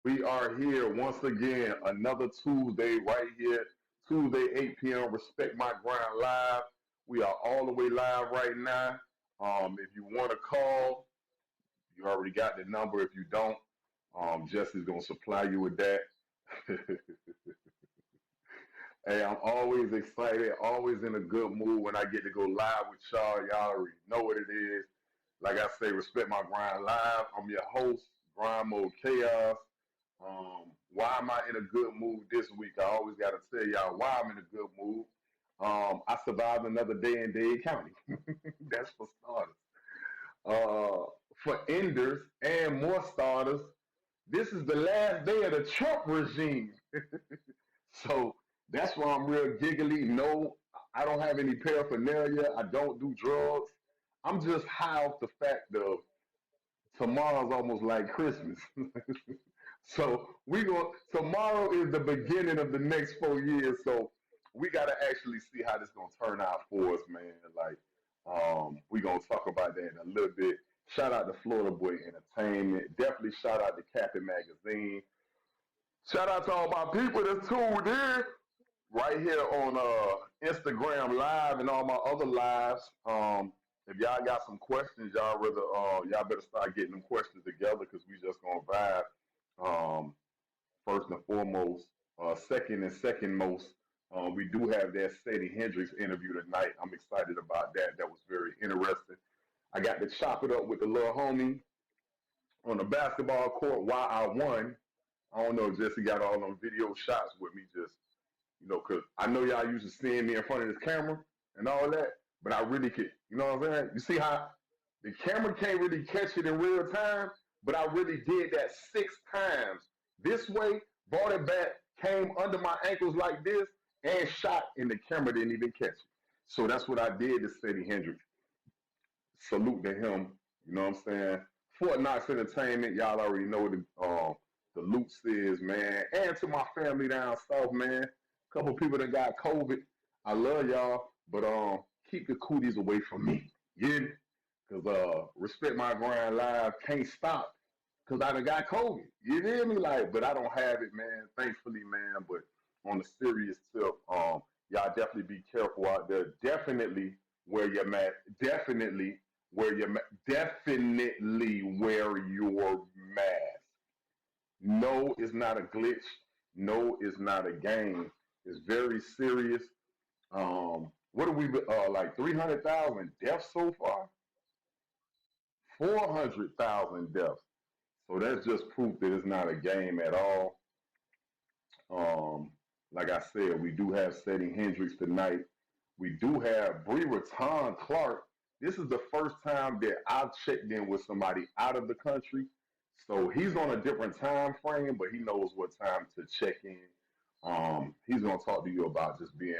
We are here once again, another Tuesday right here, Tuesday 8 p.m. Respect My Grind Live. We are all the way live right now. If you want to call, you already got the number. If you don't, Jesse's gonna supply you with that. Hey, I'm always excited, always in a good mood when I get to go live with y'all. Y'all already know what it is. Like I say, Respect My Grind Live. I'm your host, Grind Mode Chaos. Why am I in a good mood this week? I always got to tell y'all why I'm in a good mood. I survived another day in Dade County. That's for starters. For enders and more starters, this is the last day of the Trump regime. So that's why I'm real giggly. No, I don't have any paraphernalia. I don't do drugs. I'm just high off the fact of tomorrow's almost like Christmas. So we go. Tomorrow is the beginning of the next 4 years. So we got to actually see how this gonna turn out for us, man. Like, we gonna talk about that in a little bit. Shout out to Florida Boy Entertainment. Definitely shout out to Captain Magazine. Shout out to all my people that's tuned in right here on Instagram Live and all my other lives. If y'all got some questions, y'all better start getting them questions together because we just gonna vibe. Um, First and foremost, second most, we do have that Steady Hendricks interview tonight. I'm excited about that. That was very interesting. I got to chop it up with the little homie on the basketball court while I won. I don't know, Jesse got all them video shots with me, just because I know y'all used to seeing me in front of this camera and all that, but I really could, you know what I'm saying? You see how the camera can't really catch it in real time, but I really did that 6 times. This way, brought it back, came under my ankles like this, and shot, and the camera didn't even catch it. So that's what I did to Steady Hendricks. Salute to him. You know what I'm saying? Fort Knox Entertainment, y'all already know what the Loops is, man. And to my family down south, man. Couple people that got COVID. I love y'all, but keep the cooties away from me. Yeah, because Respect My Grind Live can't stop because I done got COVID. You hear me? Like, but I don't have it, man. Thankfully, man. But on a serious tip, y'all definitely be careful out there. Definitely wear your mask. Definitely wear your mask. No, it's not a glitch. No, it's not a game. It's very serious. What are we like 300,000 deaths so far? 400,000 deaths. So that's just proof that it's not a game at all. Like I said, we do have Seddy Hendrinx tonight. We do have Brereton Clarke. This is the first time that I've checked in with somebody out of the country. So he's on a different time frame, but he knows what time to check in. He's going to talk to you about just being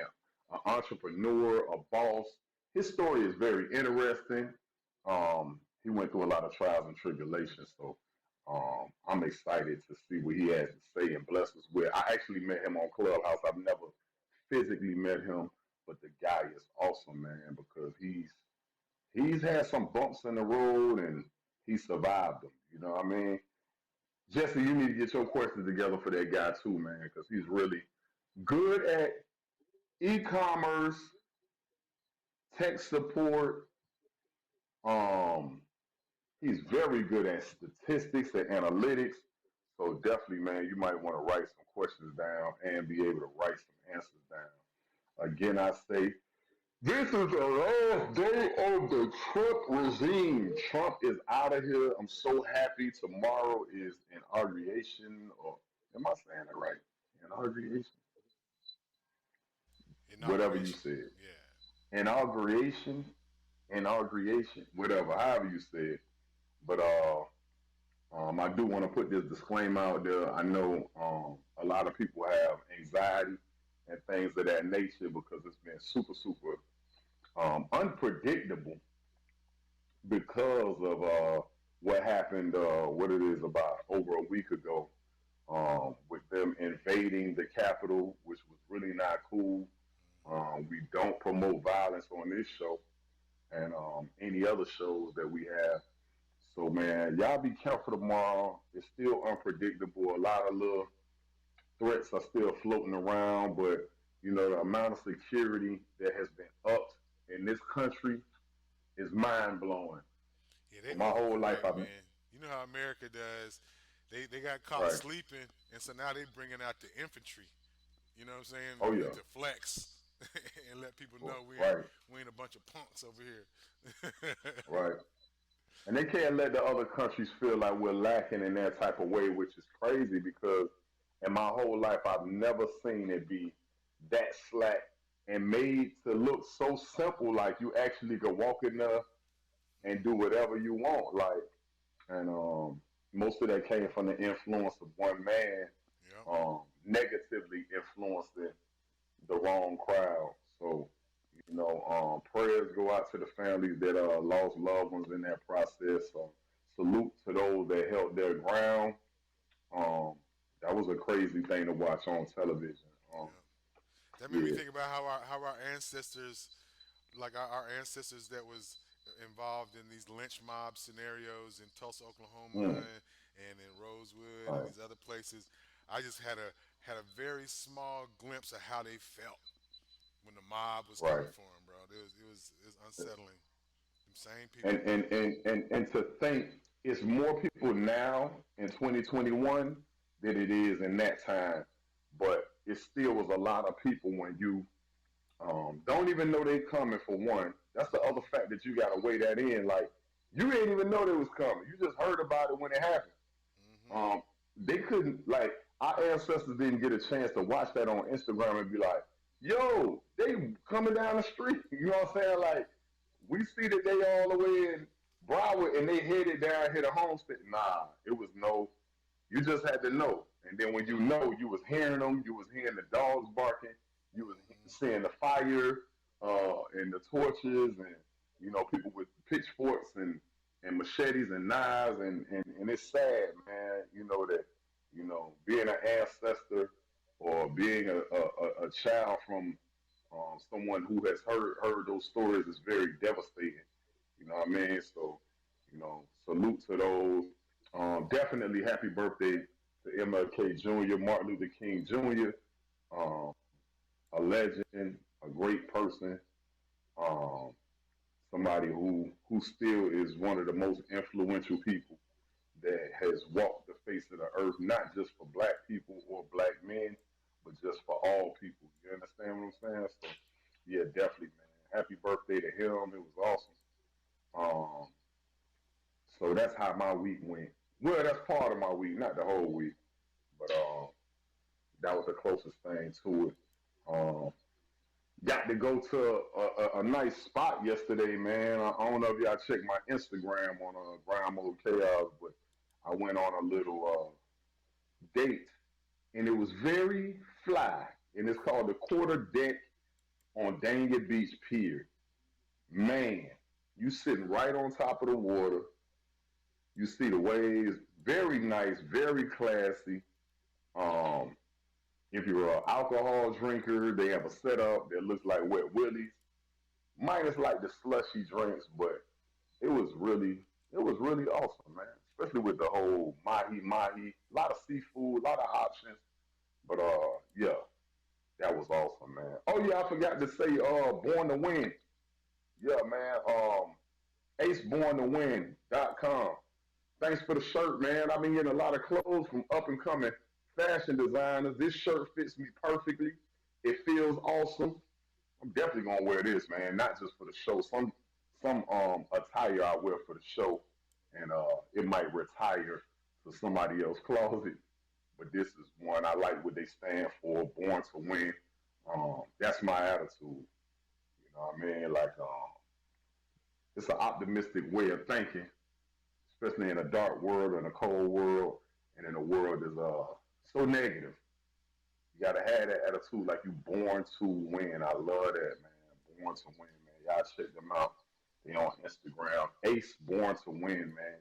an entrepreneur, a boss. His story is very interesting. He went through a lot of trials and tribulations, so I'm excited to see what he has to say and bless us with. I actually met him on Clubhouse. I've never physically met him, but the guy is awesome, man, because he's had some bumps in the road and he survived them. You know what I mean? Jesse, you need to get your questions together for that guy too, man, because he's really good at e-commerce, tech support. Um, he's very good at statistics and analytics. So definitely, man, you might want to write some questions down and be able to write some answers down. Again, I say this is the last day of the Trump regime. Trump is out of here. I'm so happy. Tomorrow is inauguration, or am I saying it right? Inauguration, whatever you Inauguration. said. Yeah. Inauguration, whatever, however you said. But I do want to put this disclaimer out there. I know a lot of people have anxiety and things of that nature because it's been super unpredictable because of what happened, what it is about over a week ago with them invading the Capitol, which was really not cool. We don't promote violence on this show and any other shows that we have. So man, y'all be careful tomorrow. It's still unpredictable. A lot of little threats are still floating around, but the amount of security that has been upped in this country is mind blowing. Yeah, For they my whole life, overcorrect, I've been man. You know how America does. They got caught right. sleeping, and so now they bringing out the infantry. You know what I'm saying? Oh yeah, To flex and let people know right, we ain't a bunch of punks over here. right. And they can't let the other countries feel like we're lacking in that type of way, which is crazy because in my whole life I've never seen it be that slack and made to look so simple. Like you actually could walk in there and do whatever you want. Like, and most of that came from the influence of one man, Yep. negatively influencing the wrong crowd. So, prayers go out to the families that lost loved ones in that process. Salute to those that held their ground. Um, that was a crazy thing to watch on television. Yep. That made me Yeah. think about how our ancestors, like our ancestors that was involved in these lynch mob scenarios in Tulsa, Oklahoma, Mm, and in Rosewood and right. these other places. I just had a very small glimpse of how they felt when the mob was Right. coming for them, bro. It was unsettling. Them same And, people. and, and, and, and to think it's more people now in 2021 than it is in that time. But it still was a lot of people when you don't even know they coming for one. That's the other fact that you gotta weigh that in. Like you didn't even know they was coming. You just heard about it when it happened. Hmm. Um, they couldn't like our ancestors didn't get a chance to watch that on Instagram and be like, "Yo, they coming down the street." You know what I'm saying? Like we see that they all the way in Broward and they headed down here to Homestead. Nah, it was no. You just had to know. And then when you know, you was hearing them, you was hearing the dogs barking, you was Hmm. seeing the fire and the torches, and people with pitchforks and machetes and knives, and it's sad, man. That being an ancestor or being a child from someone who has heard those stories is very devastating. You know what I mean? So, salute to those. Definitely happy birthday to MLK Jr., Martin Luther King Jr., um, a legend, a great person, um, somebody who still is one of the most influential people that has walked the face of the earth, not just for black people or black men, but just for all people. You understand what I'm saying? So, yeah, definitely, man. Happy birthday to him. It was awesome. So that's how my week went. Well, that's part of my week, not the whole week, but that was the closest thing to it. Um, got to go to a nice spot yesterday, man. I don't know if y'all checked my Instagram on Grind Mode Chaos, but I went on a little date, and it was very fly, and it's called the Quarter Deck on Dania Beach Pier. Man, you sitting right on top of the water. You see the waves, very nice, very classy. Um, if you're an alcohol drinker, they have a setup that looks like Wet Willie's, minus like the slushy drinks, but it was really, it was really awesome, man. Especially with the whole mahi mahi, a lot of seafood, a lot of options. But yeah, that was awesome, man. Oh yeah, I forgot to say, Born to Win. Yeah, man. AceBornToWin.com. Thanks for the shirt, man. I've been getting a lot of clothes from up and coming fashion designers. This shirt fits me perfectly. It feels awesome. I'm definitely gonna wear this, man. Not just for the show. Some attire I wear for the show, and it might retire to somebody else's closet. But this is one I like what they stand for. Born to win. That's my attitude. You know what I mean? Like it's an optimistic way of thinking, especially in a dark world, in a cold world, and in a world that's so negative. You gotta have that attitude, like you born to win. I love that, man. Born to win, man. Y'all check them out. They on Instagram. Ace Born to Win, man.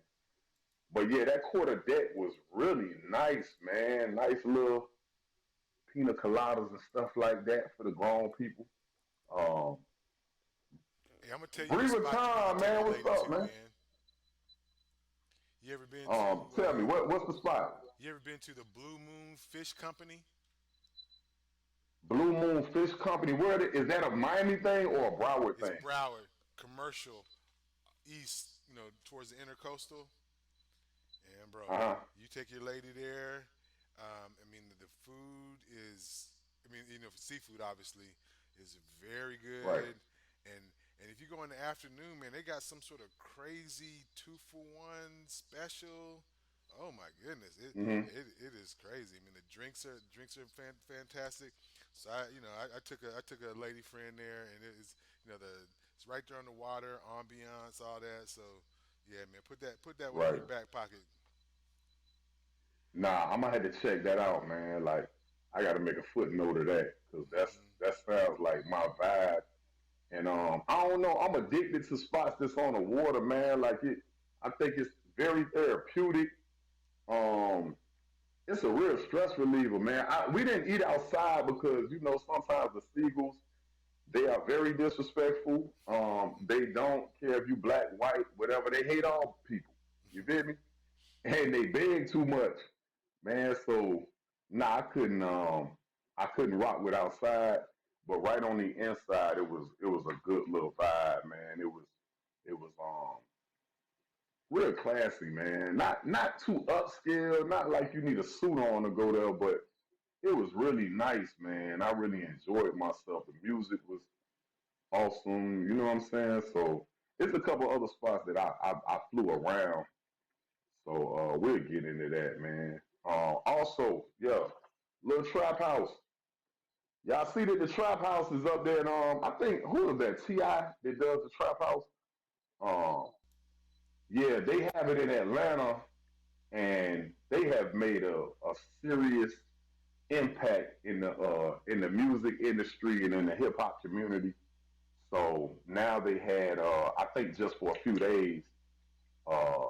But yeah, that quarter deck was really nice, man. Nice little pina coladas and stuff like that for the grown people. Um, Hey, I'm gonna tell you the spot you need to Brereton, take man. your What's lady to, up, man? man. You ever been to Tell me what's the spot? you ever been to the Blue Moon Fish Company? Blue Moon Fish Company. Is that a Miami thing or a Broward It's thing? Broward commercial east, towards the intercoastal. And bro, Uh huh. you take your lady there. I mean, the food is, I mean, seafood obviously is very Right. good. And and if you go in the afternoon, man, they got some sort of crazy 2-for-1 special. Oh my goodness, Mm-hmm. it is crazy. I mean, the drinks are fantastic. So I took a lady friend there, and it is it's right there on the water, ambiance, all that. So yeah, man, put that one in Right. your back pocket. Nah, I'm gonna have to check that out, man. Like, I got to make a footnote of that because Hmm. that sounds like my vibe. And I don't know. I'm addicted to spots that's on the water, man. Like it, I think it's very therapeutic. Um, it's a real stress reliever, man. We didn't eat outside because sometimes the seagulls they are very disrespectful. They don't care if you black, white, whatever. They hate all people. You feel me? And they beg too much, man. So nah, I couldn't rock with outside. But right on the inside, it was a good little vibe, man. It was real classy, man. Not too upscale, not like you need a suit on to go there, but it was really nice, man. I really enjoyed myself. The music was awesome. You know what I'm saying? So it's a couple other spots that I flew around. So we'll get into that, man. Also, yeah, little trap house. Y'all see that the trap house is up there, and I think who is that? Ti that does the trap house. Um, yeah, they have it in Atlanta, and they have made a serious impact in the music industry and in the hip hop community. So now they had I think just for a few days uh,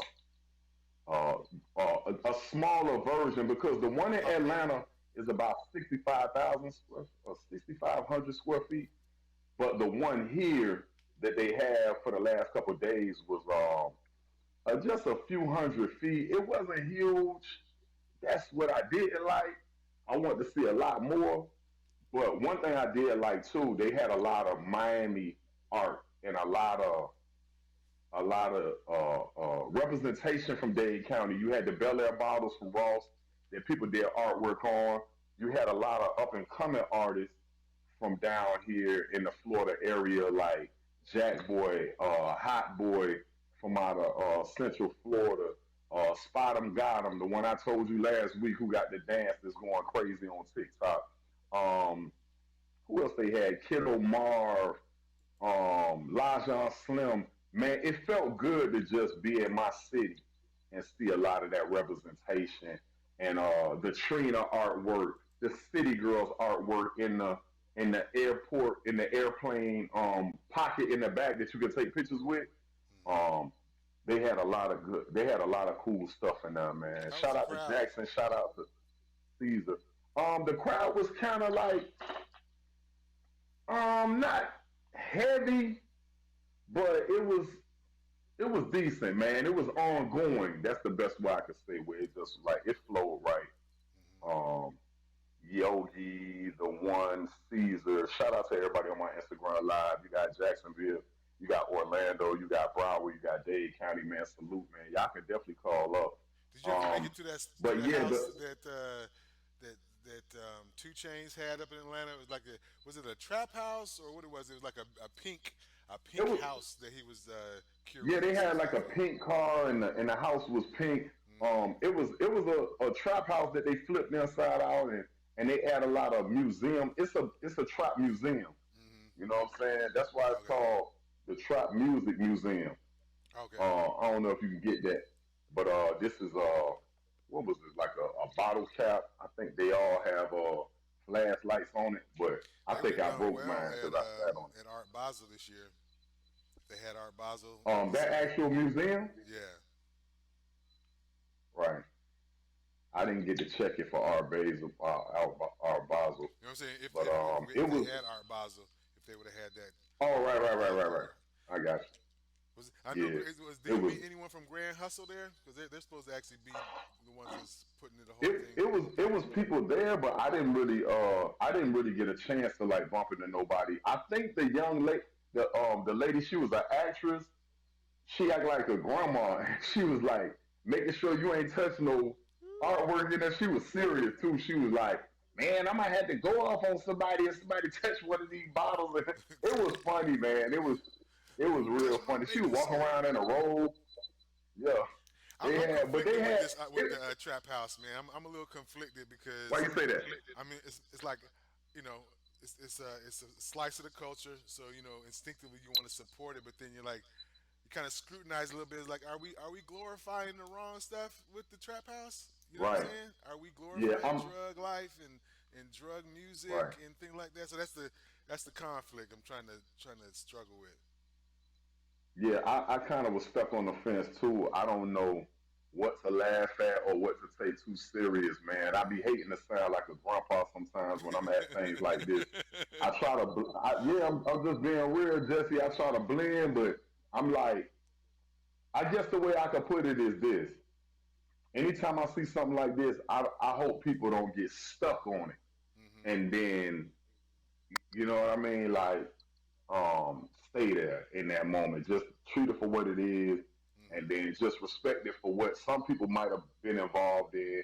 uh, a smaller version because the one in Oh, Atlanta is about 65,000 square or 6,500 square feet, but the one here that they have for the last couple of days was just a few hundred feet. It wasn't huge. That's what I didn't like. I want to see a lot more. But one thing I did like too, they had a lot of Miami art and a lot of representation from Dade County. You had the Bel Air bottles from Ross that people did artwork on. You had a lot of up and coming artists from down here in the Florida area, like Jack Boy, Hot Boy from out of Central Florida, Spot 'em Got 'em, the one I told you last week who got the dance that's going crazy on TikTok. Um, who else they had? Kiddo Marv, Lajon Slim. Man, it felt good to just be in my city and see a lot of that representation and the Trina artwork, the City Girls artwork in the airport in the airplane pocket in the back that you can take pictures with. hmm. Um, they had a lot of cool stuff in there, man. How was Shout the out to crowd? Jackson, shout out to Caesar. The crowd was kind of like not heavy, but it was decent, man. It was ongoing. That's the best way I could say. Where it just like it flowed right. Hmm. Um, Yogi, the one, Caesar. Shout out to everybody on my Instagram live. You got Jacksonville, you got Orlando, you got Broward, you got Dade County, man. Salute, man. Y'all can definitely call up. Did you ever make it to But the yeah, house that Two Chains had up in Atlanta? It was like was it a trap house or what it was? It was like a it pink was house that he was yeah, they curating some had like a things in. pink car and the house was pink. Hmm. It was a trap house that they flipped inside out and they add a lot of museum. It's a trap museum. Hmm. You know what I'm saying? That's why it's Okay. called the Trap Music Museum. Okay. I don't know if you can get that, but this is what was it like a bottle cap? I think they all have flashlights on it, but I That would think have I done broke well mine because I sat on at Art Basel this year. If they had Art Basel, it. That actual museum, yeah. right? I didn't get to check it for our Basel, our Basel, You know what I'm saying? but If it they was. had Art Basel, if they would have had that Oh, right, right, right, that right, right. there. I got you. Was I know Yeah, was it did you was. meet anyone from Grand Hustle there? Because they're supposed to actually be the ones that's putting the whole It thing. it was it was people there, but I didn't really get a chance to like bump into nobody. I think the young lady, the lady, she was an actress. She act like a grandma, and she was like making sure you ain't touch no artwork in there. She was serious too. She was like, "Man, I might have to go off on somebody if somebody touch one of these bottles." And it was funny, man. It was Don't touch real my funny. She was baby walking cereal. around in a robe. Yeah, I'm but they conflicted with had. this with the trap house, man. I'm a little conflicted Why because you say that? I mean it's like you know it's a slice of the culture, so instinctively you want to support it, but then you're like you kind of scrutinize a little bit. It's like are we glorifying the wrong stuff with the trap house? You know what I'm Right. saying? Are we Yeah, glorifying I'm drug life and drug right. music and things like that? So that's the conflict I'm trying to struggle with. Yeah, I kind of was stuck on the fence too. I don't know what to laugh at or what to take too serious, man. I be hating to sound like a grandpa sometimes when I'm at things like this. I try to, yeah, I'm just being real, Jesse. I try to blend, but I'm like, I guess the way I could put it is this. Anytime I see something like this, I hope people don't get stuck on it. Hmm. And then, you know what I mean? Like, stay there in that moment. Just treat it for what it is, and Hmm. then just respect it for what some people might have been involved in,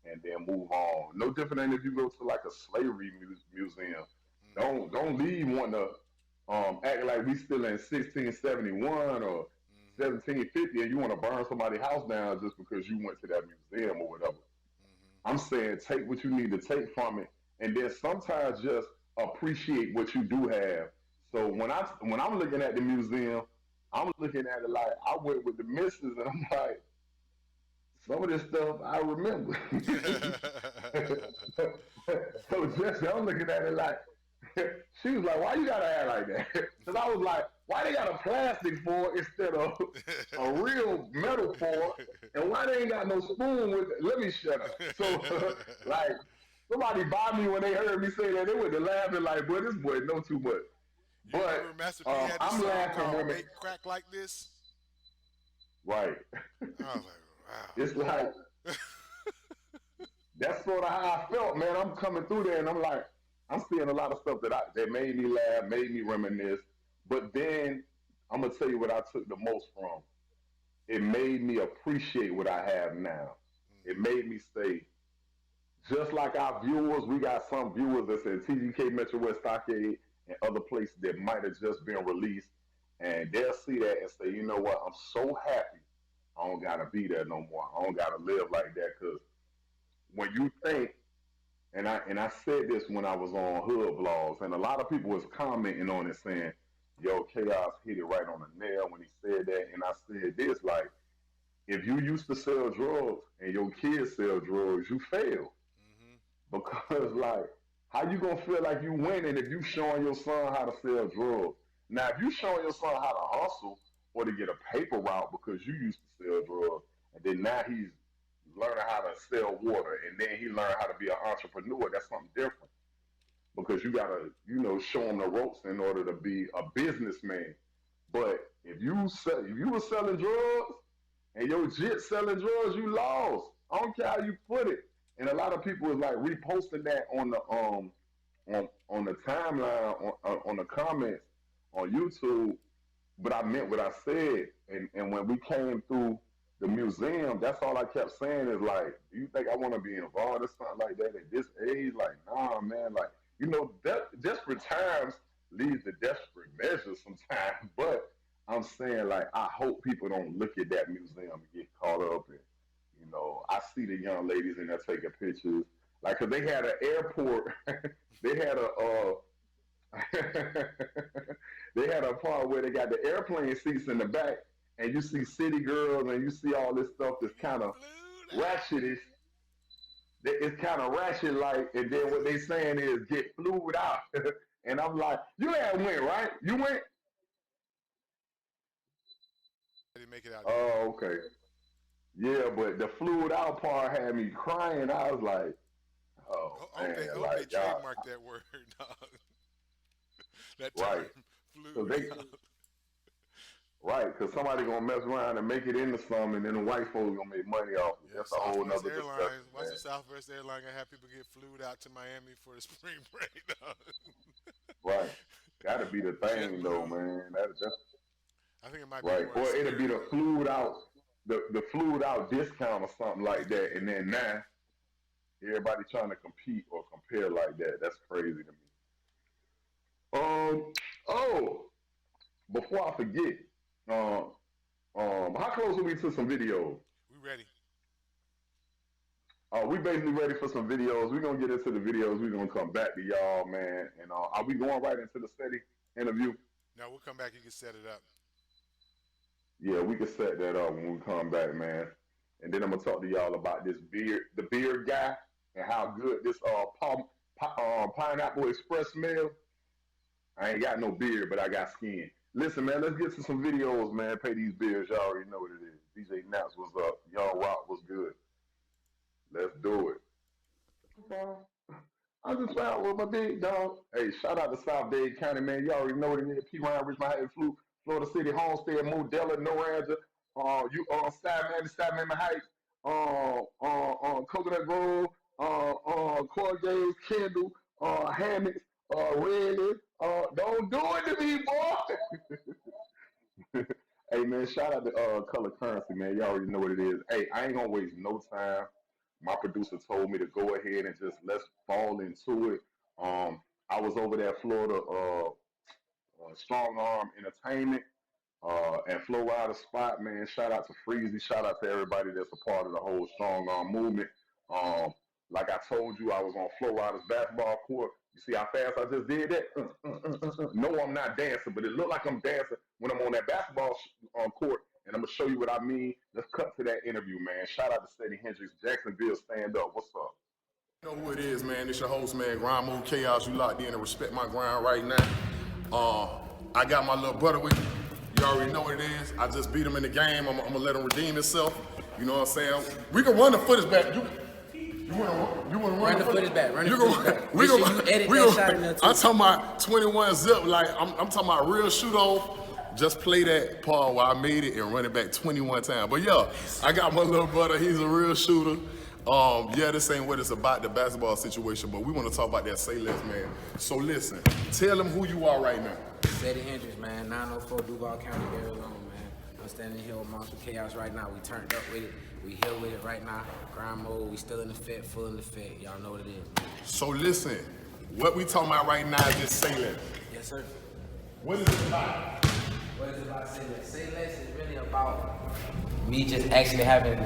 and then move on. No different than if you go to like a slavery museum. Hmm. Don't leave wanting to act like we still in 1671 or Hmm. 1750, and you want to burn somebody's house down just because you went to that museum or whatever. Hmm. I'm saying take what you need to take from it, and then sometimes just appreciate what you do have. So when I'm looking at the museum, I'm looking at it like I went with the missus, and I'm like, some of this stuff I remember. So Jesse, I'm looking at it like she was like, "Why you gotta act like that?" Because I was like, "Why they got a plastic fork instead of a real metal fork? And why they ain't got no spoon with it?" Let me shut up. So like somebody by me when they heard me say that, they were laughing like, "Boy, this boy know too much." You But remember Master P had this I'm song laughing called when "Make Crack Like This"? right. I was like, wow. It's like that's sort of how I felt, man. I'm coming through there, and I'm like, I'm seeing a lot of stuff that made me laugh, made me reminisce. But then I'm gonna tell you what I took the most from. It made me appreciate what I have now. It Hmm. made me say, just like our viewers, we got some viewers that said TGK Metro West Stockade and other places that might have just been released, and they'll see that and say, you know what? I'm so happy. I don't gotta be there no more. I don't gotta live like that because when you think and I said this when I was on Hood Vlogs, and a lot of people was commenting on it saying, "Yo, Chaos hit it right on the nail when he said that." And I said this, like, if you used to sell drugs and your kids sell drugs, you fail Hmm. because like, how you gonna feel like you winning if you showing your son how to sell drugs? Now, if you showing your son how to hustle or to get a paper route because you used to sell drugs, and then now he's learning how to sell water, and then he learned how to be an entrepreneur. That's something different because you gotta, show him the ropes in order to be a businessman. But if you were selling drugs and your jit selling drugs, you lost. I don't care how you put it. And a lot of people was like reposting that on the on the timeline on the comments on YouTube, but I meant what I said. And when we came through the museum, that's all I kept saying is like, do you think I want to be involved in something like that at this age? Like, nah, man. Like, desperate times leads to desperate measures sometimes. But I'm saying like, I hope people don't look at that museum and get caught up in. I see the young ladies in there taking pictures. Like, cause they had an airport, they had they had a part where they got the airplane seats in the back, and you see city girls, and you see all this stuff that's kind Get of flued out. ratchetish. It's kind of ratchet like, and then what they saying is get flued out. And I'm like, you had went right? You went? I didn't make it out there. Oh, okay. Yeah, but the fluid out part had me crying. I was like, oh man, Hope they like y'all, trademarked that word, dog. That term right? flued Because they out. Right, because somebody gonna mess around and make it into something, and then the white folks gonna make money off it. Yeah, That's a whole Southwest nother discussion, Airlines. Watch the man. Southwest Airline gonna have people get flued out to Miami for the spring break. Right, gotta be the thing though, JetBlue. man. That's I think it might be right. more Or it'll be Spirit the though. flued out, the flued out discount or something like that, and then now everybody trying to compete or compare like that. That's crazy to me. Oh, before I forget, um, how close are we to some videos? We ready? We basically ready for some videos. We're gonna get into the videos. We're gonna come back to y'all, man. And are we going right into the steady interview? No, we'll come back. You can set it up. Yeah, we can set that up when we come back, man. And then I'm gonna talk to y'all about this beard, the beard guy, and how good this pineapple express smell. I ain't got no beard, but I got skin. Listen, man, let's get to some videos, man. Pay these bills. Y'all already know what it is. DJ Naps was up. Young Rock was good. Let's do it. I just found with my big dog. Hey, shout out to South Dade County, man. You already know what it is. P. Ryan, Richmond Heights, Florida City, Homestead, Modella, Noranja, Stadman Heights, Coconut Grove, Corgate, Kendall, Hammocks, Redlands. Don't do it to me, boy. Hey, man, shout out to Color Currency, man. You already know what it is. Hey, I ain't gonna waste no time. My producer told me to go ahead and just let's fall into it. I was over there at Florida Strong Arm Entertainment and Flow Rider Spot, man. Shout out to Freezy. Shout out to everybody that's a part of the whole Strong Arm movement. Um, like I told you, I was on Flow Riders basketball court. You see how fast I just did that? No, I'm not dancing, but it looked like I'm dancing when I'm on that basketball court. And I'm gonna show you what I mean. Let's cut to that interview, man. Shout out to Steady Hendricks, Jacksonville, stand up. What's up? You know who it is, man. It's your host, man. Grind Move Chaos. You locked in and respect my grind right now. I got my little brother with me. You already know what it is. I just beat him in the game. I'm gonna let him redeem himself. You know what I'm saying? We can run the footage back. You wanna run the footage back. Run the footage back. We Make gonna, sure you edit we that gonna, shot in there too. I'm talking about 21 zip. Like I'm talking about real shoot off. Just play that part where I made it and run it back 21 times. But yeah, I got my little brother. He's a real shooter. Yeah, this ain't what it's about, the basketball situation, but we want to talk about that Say Less, man. So listen, tell them who you are right now. Seddy Hendrinx, man, 904 Duval County, Arizona, man. I'm standing here with Monster Chaos right now. We turned up with it. We here with it right now. Grind mode, we still in the fit, full in the fit. Y'all know what it is. So listen, what we talking about right now is just Say Less. Yes, sir. What is it about? What is it about Say Less? Say Less is really about me just actually having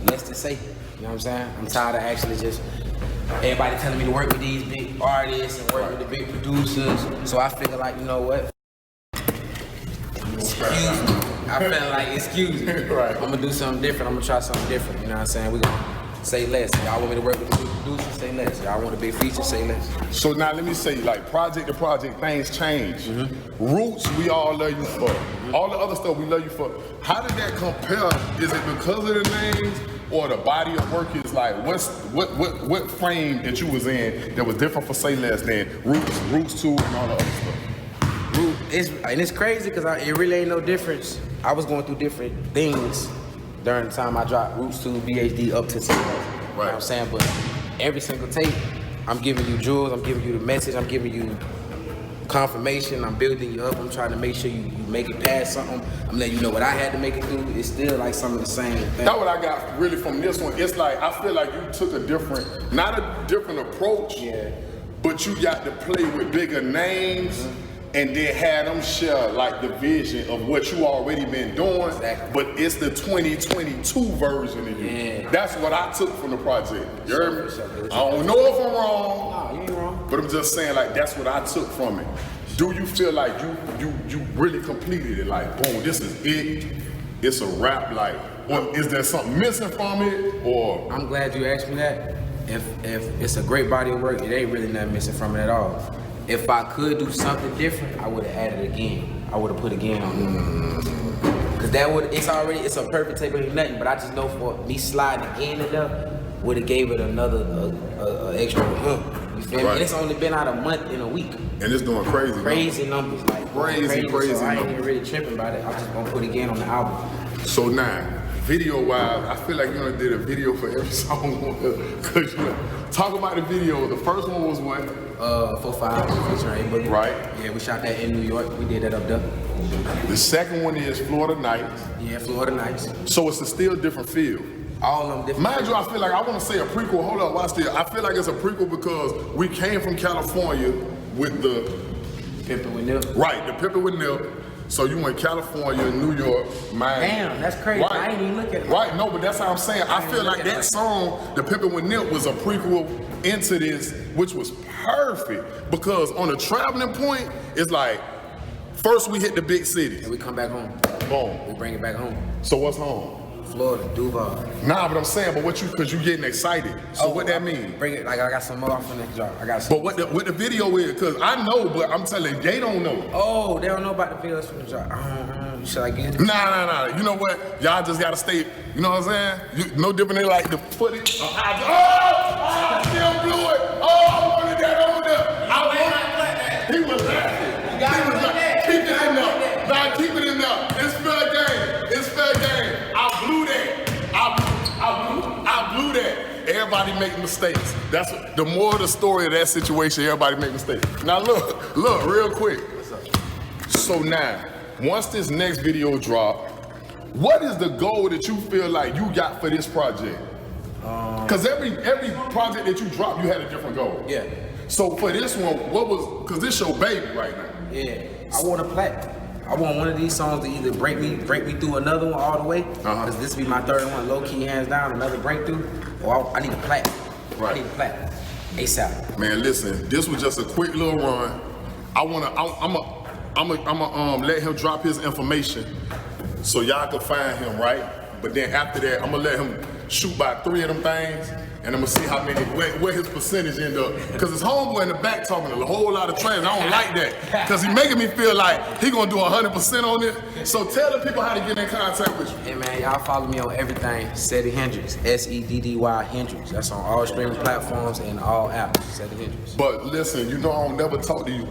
less to say. You know what I'm saying? I'm tired of actually just everybody telling me to work with these big artists and work with the big producers. So I figure like, you know what? Excuse me. I felt like, excuse me. Right. I'm gonna do something different. I'm gonna try something different. You know what I'm saying? We gonna say less. Y'all want me to work with the big producers? Say less. Y'all want a big feature? Say less. So now let me say, like project to project, things change. Roots, we all love you for. All the other stuff we love you for. How did that compare? Is it because of the names? Or the body of work is like, what frame that you was in that was different for Say Less than Roots 2 and all the other stuff? It's crazy because it really ain't no difference. I was going through different things during the time I dropped Roots 2, BHD up to Say Less. You know what I'm saying? But every single tape, I'm giving you jewels, I'm giving you the message, I'm giving you confirmation, I'm building you up, I'm trying to make sure you make it past something. I'm letting you know what I had to make it through. It's still like some of the same thing. That's what I got really from this one. It's like, I feel like you took a different, not a different approach, but you got to play with bigger names and then have them share like the vision of what you already been doing, but it's the 2022 version of you. Yeah. That's what I took from the project. You heard me? I don't know if I'm wrong. Nah, you ain't wrong. But I'm just saying, like, that's what I took from it. Do you feel like you really completed it? Like, boom, this is it. It's a wrap. Like, or is there something missing from it? Or I'm glad you asked me that. If it's a great body of work, it ain't really nothing missing from it at all. If I could do something different, I would have added again. I would have put again on it. Cause it's a perfect tape, ain't nothing. But I just know for me sliding again in there would have gave it another extra. You know You feel me? And it's only been out a month and a week. And it's doing crazy numbers, like crazy so I ain't numbers. really tripping about it. I'm just gonna put it again on the album. So now, video-wise, I feel like you done did a video for every song. Cause talk about the video. The first one was what? 4-5 featuring A Boogie. Right. Yeah, we shot that in New York. We did that up there. The second one is Florida Nights. Yeah, Florida Nights. So it's a still different feel. All of them different. Mind you, I feel like I want to say a prequel. Hold up, watch this. I feel like it's a prequel because we came from California with the Pimpin' with Nip. Right, the Pimpin' with Nip. So you went California, New York, Miami. Damn, that's crazy. Right. I ain't even look at it. Right, no, but that's how I'm saying. I feel like that song, the Pimpin' with Nip, was a prequel into this, which was perfect because on a traveling point, it's like first we hit the big cities. And we come back home. Boom. We bring it back home. So what's home? Florida, Duval. Nah, but I'm saying, but what you, cause you getting excited. So what that mean? Bring it, like I got some more off the next job. I got some. But what the video is, cause I know, but I'm telling you, they don't know. Oh, they don't know about the videos from the job. Should I get it? Nah. You know what? Y'all just gotta stay, you know what I'm saying? No different than like the footage. I still blew it. Oh, I wanted that over there. I wanted that. He was laughing. He was like, keep it in there. Nah, keep it in there. It's fair game. It's fair game. I blew that. I blew that. Everybody make mistakes. That's the more the story of that situation. Everybody make mistakes. Now look, real quick. So now, once this next video drop, what is the goal that you feel like you got for this project? Cause every project that you drop, you had a different goal. Yeah. So for this one, what was? Cause this your baby right now. Yeah. I want a plaque. I want one of these songs to either break me through another one all the way, because this be my third one, low key, hands down, another breakthrough, or I need a plaque. Right. I need a plaque. ASAP. Man, listen, this was just a quick little run. I'm let him drop his information so y'all can find him, right? But then after that, I'm gonna let him shoot by 3 of them things, and I'm gonna see how many, where his percentage end up. Cause his homeboy in the back talking a whole lot of trash. I don't like that. Cause he making me feel like he gonna do 100% on it. So tell the people how to get in contact with you. Hey man, y'all follow me on everything. Seddy Hendricks, Seddy Hendricks. That's on all streaming platforms and all apps. Seddy Hendricks. But listen, you know I don't never talk to you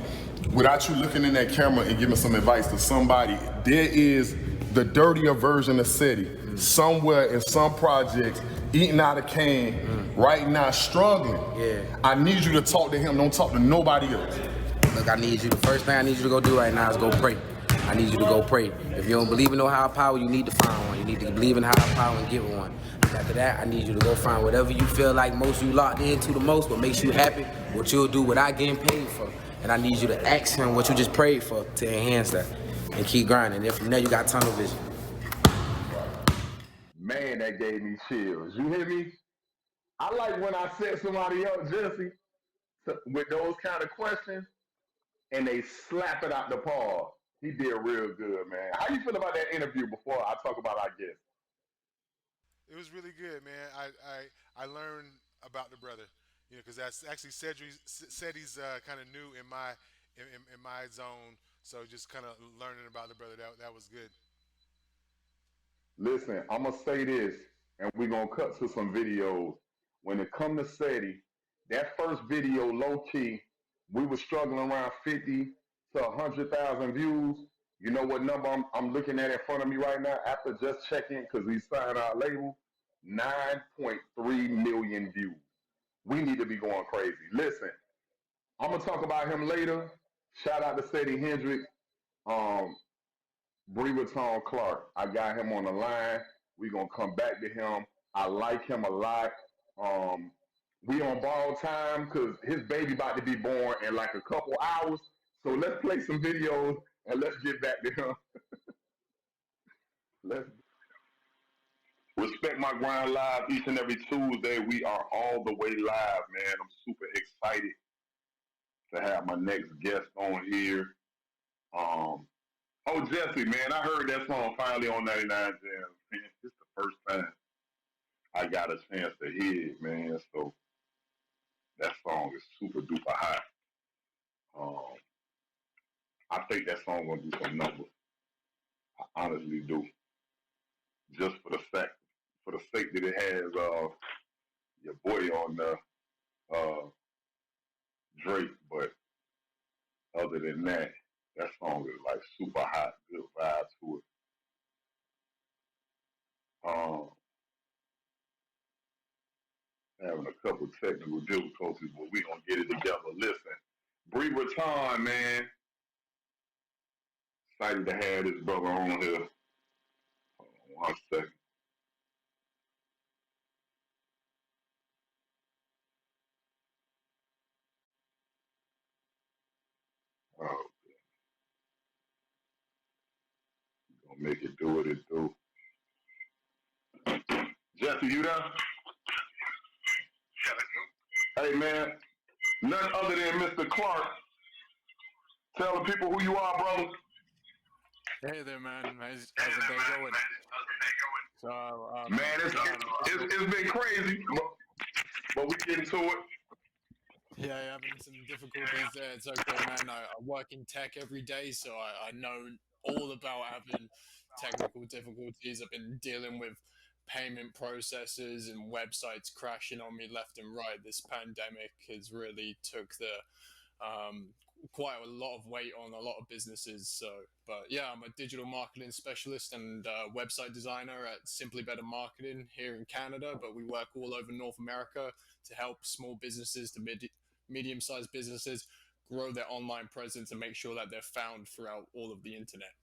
without you looking in that camera and giving some advice to somebody. There is the dirtier version of Seddy somewhere in some projects, eating out of can, right now struggling. Yeah. I need you to talk to him, don't talk to nobody else. Look, the first thing I need you to go do right now is go pray. I need you to go pray. If you don't believe in no higher power, you need to find one. You need to believe in higher power and get one. After that, I need you to go find whatever you feel like most you locked into the most, what makes you happy, what you'll do without getting paid for. And I need you to ask him what you just prayed for to enhance that and keep grinding. And from there, you got tunnel vision. Man, that gave me chills. You hear me? I like when I set somebody up, Jesse, with those kind of questions, and they slap it out the park. He did real good, man. How you feel about that interview before I talk about our guest? It was really good, man. I learned about the brother, you know, because that's actually Seddy's kind of new in my zone. So just kind of learning about the brother, that was good. Listen, I'm going to say this, and we're going to cut to some videos. When it comes to Seddy, that first video, low-key, we were struggling around 50 to 100,000 views. You know what number I'm looking at in front of me right now after just checking, because we signed our label? 9.3 million views. We need to be going crazy. Listen, I'm going to talk about him later. Shout out to Steady Hendricks. Brereton Clarke. I got him on the line. We're going to come back to him. I like him a lot. We on borrowed time because his baby about to be born in like a couple hours. So let's play some videos and let's get back to him. Let's Respect My Grind Live each and every Tuesday. We are all the way live, man. I'm super excited to have my next guest on here. Oh, Jesse, man, I heard that song finally on 99 Jams. Man, it's the first time I got a chance to hear it, man. So that song is super duper hot. I think that song gonna do some numbers. I honestly do. Just for the sake that it has your boy on the Drake, but other than that, that song is like super hot, good vibe to it. Um, Having a couple technical difficulties, but we gonna get it together. Listen, Brereton, man, excited to have this brother on here. Hold on one second. Oh, gonna make it do what it do. Jesse, you there? Hey, man, none other than Mr. Clarke. Tell the people who you are, brother. Hey there, man. How's the day going? So, Man, it's been crazy, but we get into it. yeah, you're having some difficulties there. It's okay, man. I work in tech every day, so I know all about having technical difficulties. I've been dealing with payment processes and websites crashing on me left and right. This pandemic has really took the quite a lot of weight on a lot of businesses. So, but yeah, I'm a digital marketing specialist and website designer at Simply Better Marketing here in Canada, but we work all over North America to help small businesses to medium-sized businesses grow their online presence and make sure that they're found throughout all of the internet.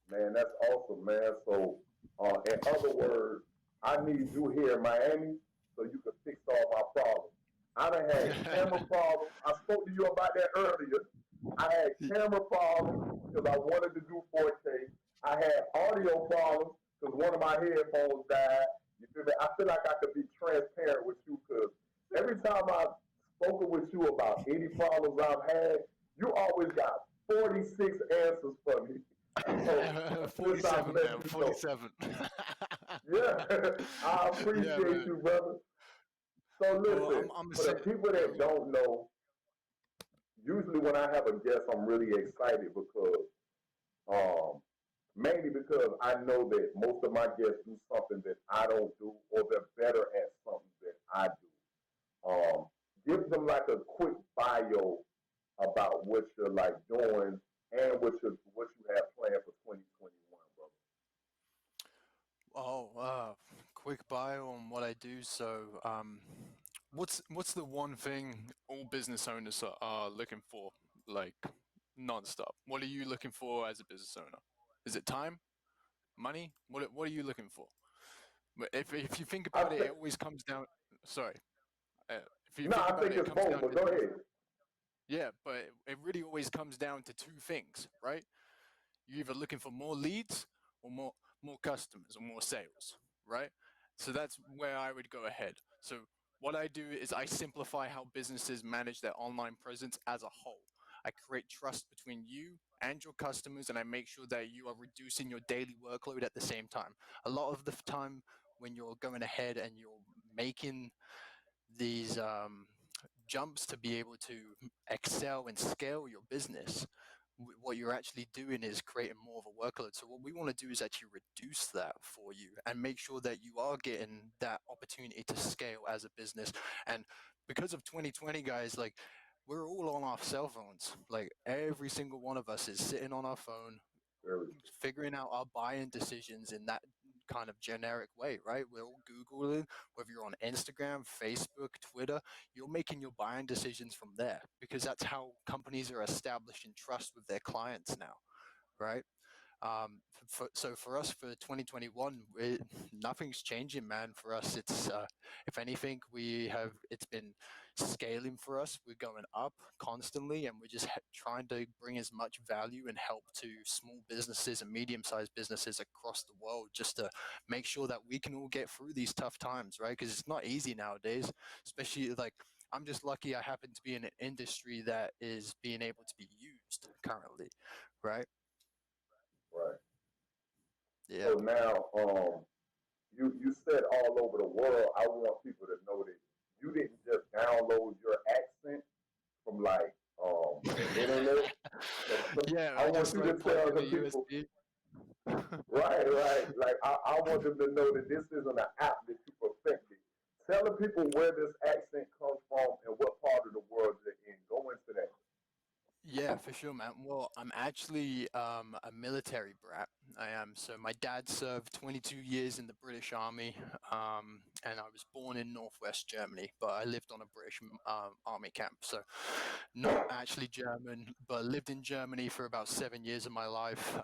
Man, that's awesome, man. So, in other words, I need you here in Miami so you can fix all my problems. I done had camera problems. I spoke to you about that earlier. I had camera problems because I wanted to do 4K. I had audio problems because one of my headphones died. You feel me? I feel like I could be transparent with you because every time I've spoken with you about any problems I've had, you always got 46 answers for me. So, 47 now, 47. Yeah, I appreciate you, brother. So listen, for the people that don't know, usually when I have a guest, I'm really excited because, mainly because I know that most of my guests do something that I don't do, or they're better at something that I do. Give them like a quick bio about what you're like doing and what you have planned for 2021, brother. Quick bio on what I do. So, what's the one thing all business owners are looking for, like nonstop? What are you looking for as a business owner? Is it time, money? What are you looking for? But if you think about it, it always comes down. Sorry, if you No, think I about think it, it it's comes both, down but to go two. ahead. Yeah, but it really always comes down to two things, right? You're either looking for more leads or more customers or more sales, right? So that's where I would go ahead. So what I do is I simplify how businesses manage their online presence as a whole. I create trust between you and your customers, and I make sure that you are reducing your daily workload at the same time. A lot of the time when you're going ahead and you're making these jumps to be able to excel and scale your business, what you're actually doing is creating more of a workload. So what we want to do is actually reduce that for you and make sure that you are getting that opportunity to scale as a business. And because of 2020, guys, like we're all on our cell phones. Like every single one of us is sitting on our phone, figuring out our buying decisions in that kind of generic way, right? We're all Googling, whether you're on Instagram, Facebook, Twitter, you're making your buying decisions from there because that's how companies are establishing trust with their clients now, right? So for us for 2021, nothing's changing, man. For us, it's if anything, it's been scaling for us. We're going up constantly, and we're just trying to bring as much value and help to small businesses and medium-sized businesses across the world, just to make sure that we can all get through these tough times, right? Because it's not easy nowadays, especially like. I'm just lucky I happen to be in an industry that is being able to be used currently, right? Right. Yeah. So now, you said all over the world. I want people to know that you didn't just download your accent from like the internet. Yeah, I I want just you like to plugged tell in a the people. USB. Right, right. Like I want them to know that this isn't an app that you perfected Tell the people where this accent comes from and what part of the world you're in. Go into that. Yeah, for sure, man. Well, I'm actually a military brat. I am. So my dad served 22 years in the British Army, and I was born in Northwest Germany, but I lived on a British Army camp. So not actually German, but lived in Germany for about 7 years of my life.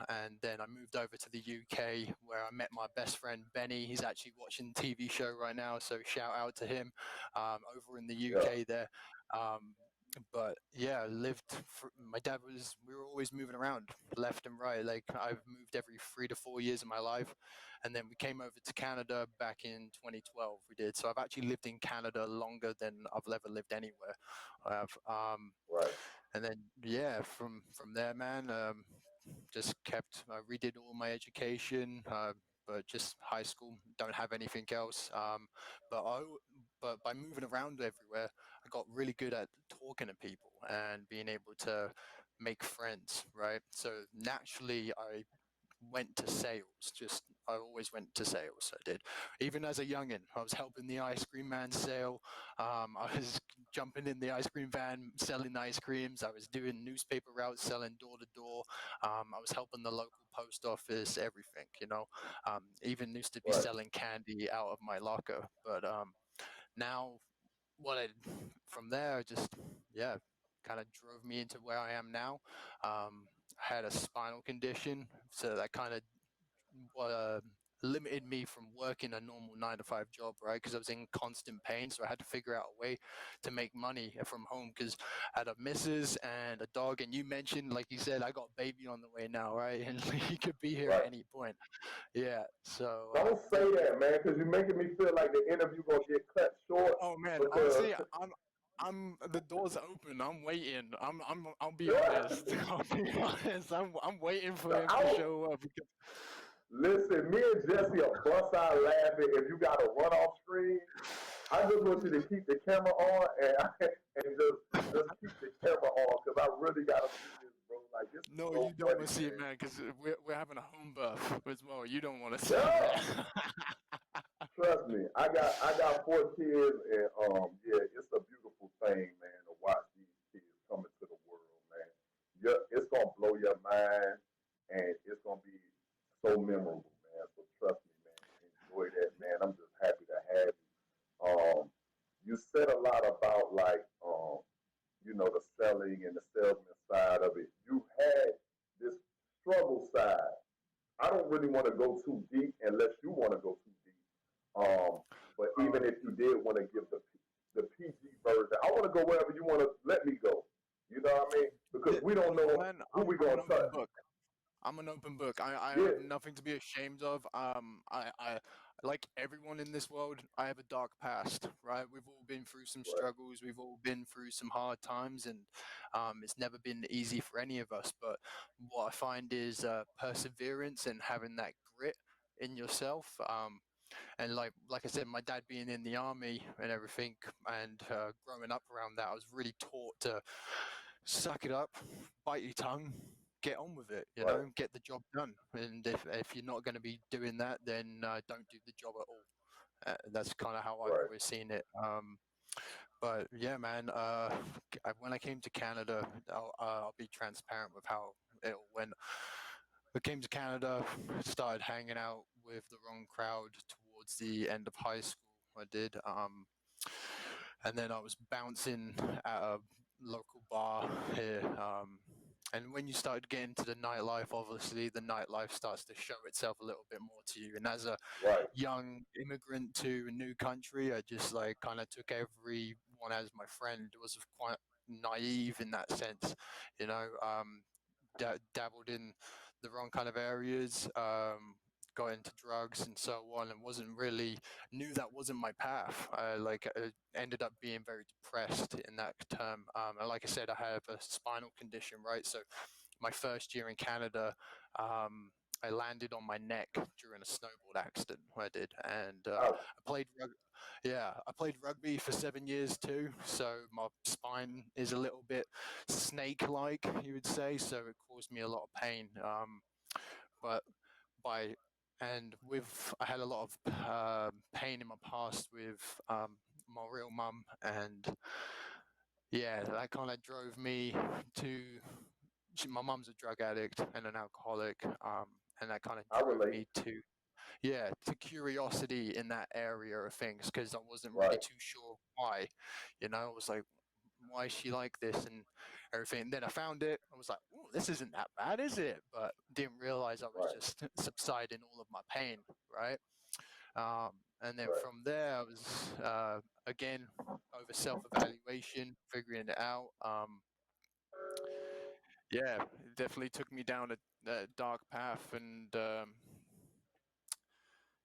And then I moved over to the UK where I met my best friend Benny. He's actually watching TV show right now, so shout out to him over in the Yeah, UK there. Um, but yeah, my dad we were always moving around left and right. Like I've moved every 3 to 4 years of my life. And then we came over to Canada back in 2012. We did. So I've actually lived in Canada longer than I've ever lived anywhere. I have. right, And then, yeah, from there, man, just kept, I redid all my education, but just high school, don't have anything else. But I, but by moving around everywhere, I got really good at talking to people and being able to make friends, right? So naturally, I went to sales. Just I always went to sales. I did. Even as a youngin, I was helping the ice cream man sell. I was jumping in the ice cream van, selling ice creams. I was doing newspaper routes, selling door to door. I was helping the local post office, everything. Even used to be right. selling candy out of my locker. But now, what I from there, just yeah, kind of drove me into where I am now. I had a spinal condition, so that kind of uh, limited me from working a normal 9 to 5 job, right? Because I was in constant pain, so I had to figure out a way to make money from home. Because I had a missus and a dog, and you mentioned, like you said, I got a baby on the way now, right? And he could be here at Right. any point. Yeah. So Don't say that, man, because you're making me feel like the interview gonna get cut short oh man, because honestly, I'm the door's open. I'm waiting. I'll be honest. I'll be honest. I'm waiting for him to I show up because listen. Me and Jesse are bust out laughing if you got a run off screen. I just want you to keep the camera on and just keep the camera on because I really gotta see this, bro. Like this is no, so you don't funny, want to see it, man. man, because we're having a home birth as well. You don't want to see it, Yeah. man. Trust me, I got 4 kids, and yeah, it's a beautiful thing, man, to watch these kids come into the world, man. It's gonna blow your mind, and it's gonna be so memorable, man. So trust me, man. Enjoy that, man. I'm just happy to have you. You said a lot about like, the selling and the salesman side of it. You had this struggle side. I don't really want to go too deep unless you want to go too deep. But even if you did want to give the PG version, I want to go wherever you want to let me go. You know what I mean? Because we don't No, know man, who we I'm an gonna open touch. book. I'm an open book. I Yeah, have nothing to be ashamed of. Like everyone in this world, I have a dark past, right? We've all been through some right, struggles. We've all been through some hard times, and it's never been easy for any of us. But what I find is perseverance and having that grit in yourself. And like I said, my dad being in the army and everything, and growing up around that, I was really taught to suck it up, bite your tongue, get on with it. right, Get the job done. And if you're not going to be doing that, then don't do the job at all. That's kind of how I've right. always seen it. But yeah, man, when I came to Canada, I'll be transparent with how it all went. I came to Canada, started hanging out with the wrong crowd towards the end of high school. I did. And then I was bouncing at a local bar here. And when you started getting to the nightlife, obviously the nightlife starts to show itself a little bit more to you. And as a Right. young immigrant to a new country, I just like kind of took everyone as my friend. Was quite naive in that sense, you know. Dabbled in the wrong kind of areas, got into drugs and so on, and wasn't really knew that wasn't my path. Ended up being very depressed in that term. And like I said, I have a spinal condition, right? So my first year in Canada, I landed on my neck during a snowboard accident. I did, and Ouch. I played rugby. Yeah, I played rugby for 7 years too. So my spine is a little bit snake-like, you would say. So it caused me a lot of pain. But by and I had a lot of pain in my past with my real mum, and yeah, that kind of drove me to. My mum's a drug addict and an alcoholic, and that kind of I drove relate. me to, yeah, to curiosity in that area of things, because I wasn't really Right, too sure why. I was like, why is she like this and everything. And then I found it. I was like, "Ooh, this isn't that bad, is it?" But didn't realize I was right, just subsiding all of my pain, right? Um, and then right. from there, I was again over self-evaluation, figuring it out. Yeah, it definitely took me down a dark path, and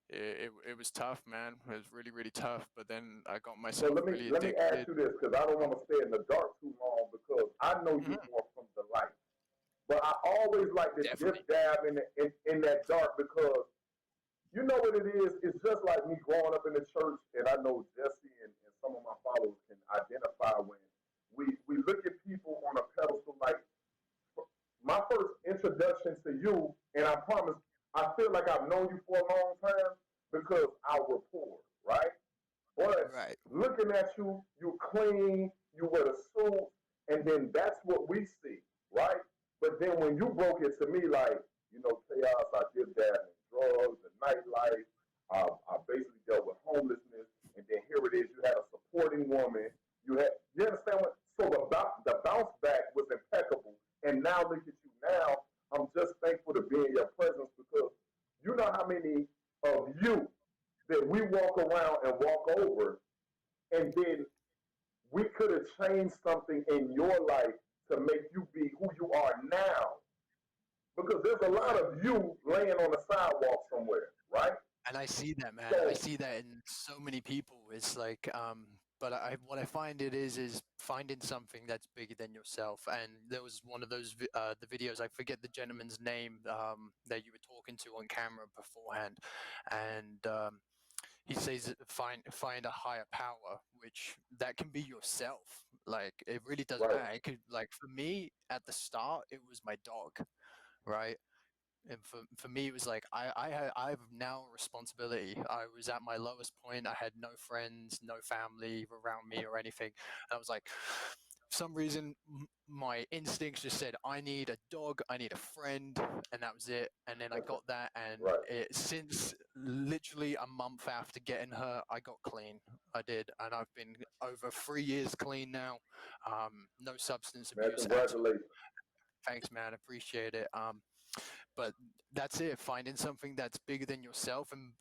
it was tough, man. It was really, really tough. But then I got So myself really let me ask addicted. you this, because I don't want to stay in the dark too long, because I know you Mhm. more from the light. But I always like to Definitely. dip dab in that dark, because you know what it is? It's just like me growing up in the church, and I know Jesse and some of my followers can identify when we look at people on a pedestal. Like my first introduction to you, and I promise, I feel like I've known you for a long time because our rapport, right? But Right. looking at you, you clean, you wear a suit, and then that's what we see, right? But then when you broke it to me, like, chaos, I did that in drugs and nightlife. I basically dealt with homelessness, and then here it is, you had a supporting woman. You understand what? So the bounce back was impeccable, and now look at you now. I'm just thankful to be in your presence, because you know how many of you that we walk around and walk over, and then we could have changed something in your life to make you be who you are now. Because there's a lot Right. of you laying on the sidewalk somewhere, right? And I see that, man. I So, see that in so many people. It's like, but what I find it is finding something that's bigger than yourself. And there was one of those the videos. I forget the gentleman's name that you were talking to on camera beforehand, and he says find a higher power, which that can be yourself. Like it really doesn't right, matter. It could, like, for me at the start, it was my dog, right? And for me, it was like I have now a responsibility. I was at my lowest point. I had no friends, no family around me or anything. And I was like, for some reason, my instincts just said, I need a dog, I need a friend, and that was it. And then I got that, and right. since literally a month after getting her, I got clean. I did, and I've been over 3 years clean now. No substance Man, abuse at all. congratulations. Thanks, man. Appreciate it. But that's it, finding something that's bigger than yourself and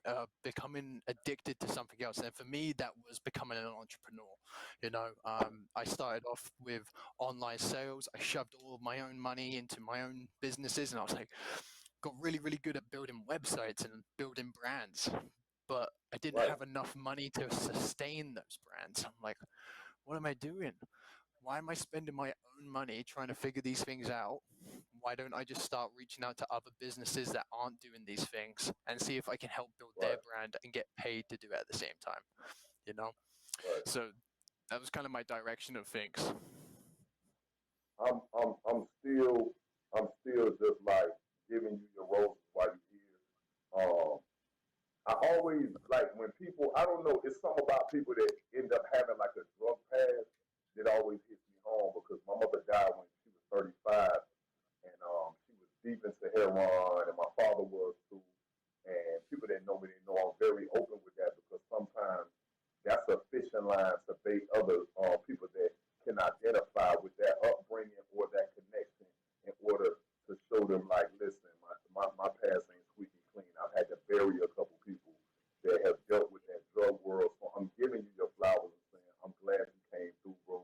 becoming addicted to something else. And for me, that was becoming an entrepreneur. I started off with online sales. I shoved all of my own money into my own businesses, and I was like, got really, really good at building websites and building brands, but I didn't Right, have enough money to sustain those brands. I'm like, what am I doing? Why am I spending my own money trying to figure these things out? Why don't I just start reaching out to other businesses that aren't doing these things and see if I can help build their right, brand and get paid to do it at the same time, you know? right. So that was kind of my direction of things. I'm still just like giving you your roses while you're here. I always like when people, I don't know, it's something about people that end up having like a drug past that always hits me home, because my mother died when she was 35, and she was deep into heroin, and my father was too. And people that know me, they know I'm very open with that, because sometimes that's a fishing line to bait other people that can identify with that upbringing or that connection, in order to show them, like, listen, my past ain't squeaky clean. I've had to bury a couple people that have dealt with that drug world. So I'm giving you your flowers and saying, I'm glad you came through, bro.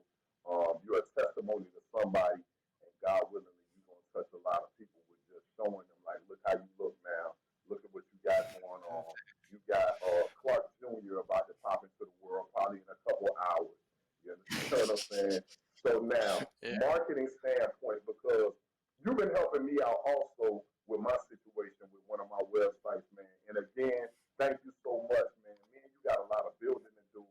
You're a testimony to somebody, and God willingly, you're going to touch a lot of people with just showing them, like, look how you look now. Look at what you got going on. You got Clark Jr. about to pop into the world probably in a couple hours. You understand what I'm saying? So now, Yeah. marketing standpoint, because you've been helping me out also with my situation with one of my websites, man. And again, thank you so much, man. Me and you got a lot of building to do.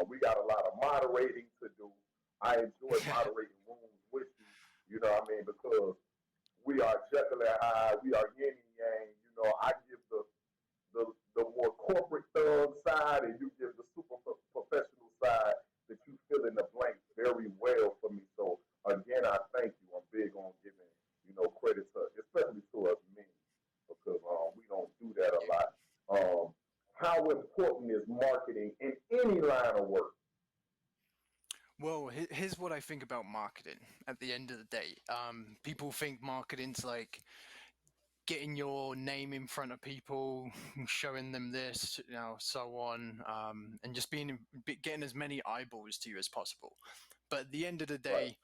We got a lot of moderating to do. I enjoy moderating rooms with you. You know what I mean? Because we are Jekyll and Hyde. We are yin and yang. I give corporate thug side and you give the super professional side that you fill in the blank very well for me. So again, I thank you. I'm big on giving, credit to, especially to us men, because we don't do that a lot. How important is marketing in any line of work? Well, here's what I think about marketing at the end of the day. People think marketing's like getting your name in front of people, showing them this, so on, and just getting as many eyeballs to you as possible. But at the end of the Right, day,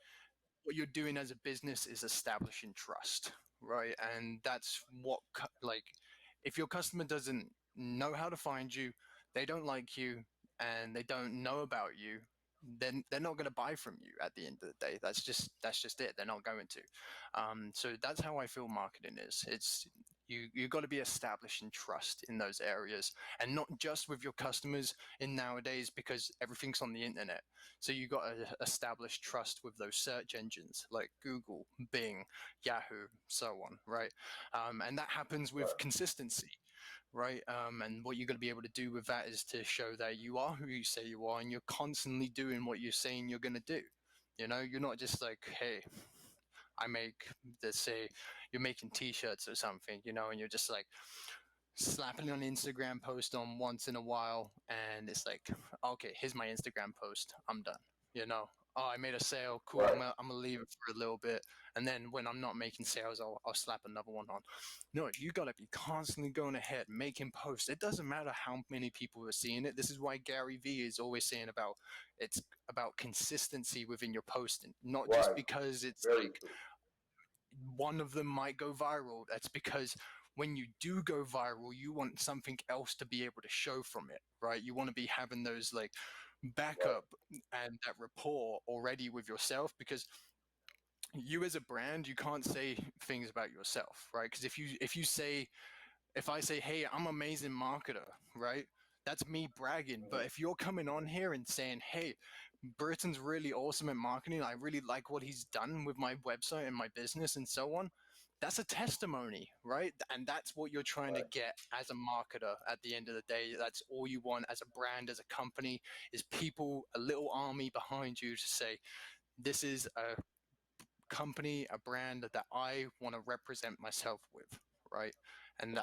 what you're doing as a business is establishing trust, right? And that's what, like, if your customer doesn't know how to find you, they don't like you, and they don't know about you, then they're not going to buy from you at the end of the day. That's just it. They're not going to. So that's how I feel marketing is. It's you got to be establishing trust in those areas, and not just with your customers in nowadays, because everything's on the internet. So you got to establish trust with those search engines like Google, Bing, Yahoo, so on, right? And that happens with right, consistency, right? And what you're going to be able to do with that is to show that you are who you say you are, and you're constantly doing what you're saying you're going to do. You're not just like, hey, I make, let's say you're making t-shirts or something, and you're just like slapping an Instagram post on once in a while, and it's like, okay, here's my Instagram post, I'm done. Oh, I made a sale, cool, right, I'm gonna leave it for a little bit, and then when I'm not making sales, I'll slap another one on. No, you gotta be constantly going ahead, making posts. It doesn't matter how many people are seeing it. This is why Gary Vee is always saying it's about consistency within your posting, not just right. because it's Very like true. one of them might go viral. That's because when you do go viral, you want something else to be able to show from it, right? You want to be having those like Right, backup and that rapport already with yourself, because you as a brand, you can't say things about yourself, right? Because if I say, hey, I'm an amazing marketer, right? That's me bragging. mhm, But if you're coming on here and saying, hey, Brereton's really awesome at marketing, I really like what he's done with my website and my business and so on, that's a testimony, right? And that's what you're trying to right, get as a marketer at the end of the day. That's all you want as a brand, as a company, is people, a little army behind you to say, this is a company, a brand that I want to represent myself with, right? And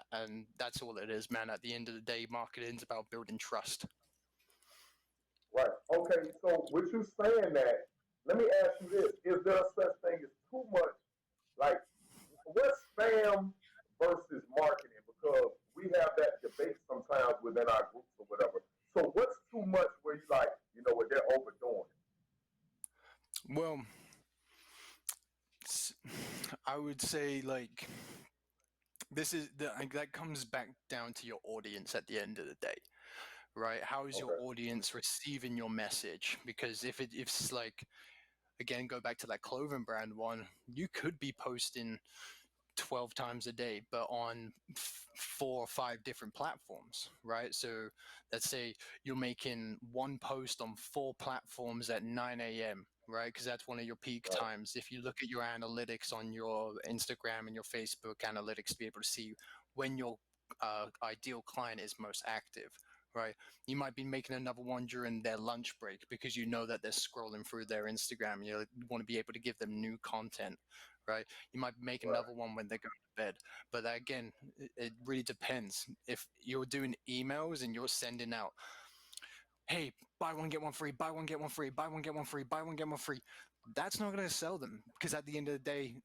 that's all it is, man. At the end of the day, marketing's about building trust. right. Okay, so with you saying that, let me ask you this: is there such thing as too much? Like, what's spam versus marketing? Because we have that debate sometimes within our groups or whatever. So, what's too much where you like, where they're overdoing Well, I would say like that comes back down to your audience at the end of the day, right? How it? is your Okay, audience receiving your message? Because if it's like, again, go back to that clothing brand one, you could be posting 12 times a day, but on 4 or 5 different platforms, right? So let's say you're making one post on 4 platforms at 9 a.m., right? Because that's one of your peak right, times. If you look at your analytics on your Instagram and your Facebook analytics to be able to see when your ideal client is most active, right? You might be making another one during their lunch break because you know that they're scrolling through their Instagram. You want to be able to give them new content, right? You might make right, another one when they go to bed. But again, it really depends. If you're doing emails and you're sending out, hey, buy one, get one free, buy one, get one free, buy one, get one free, buy one, get one free, that's not going to sell them, because at the end of the day,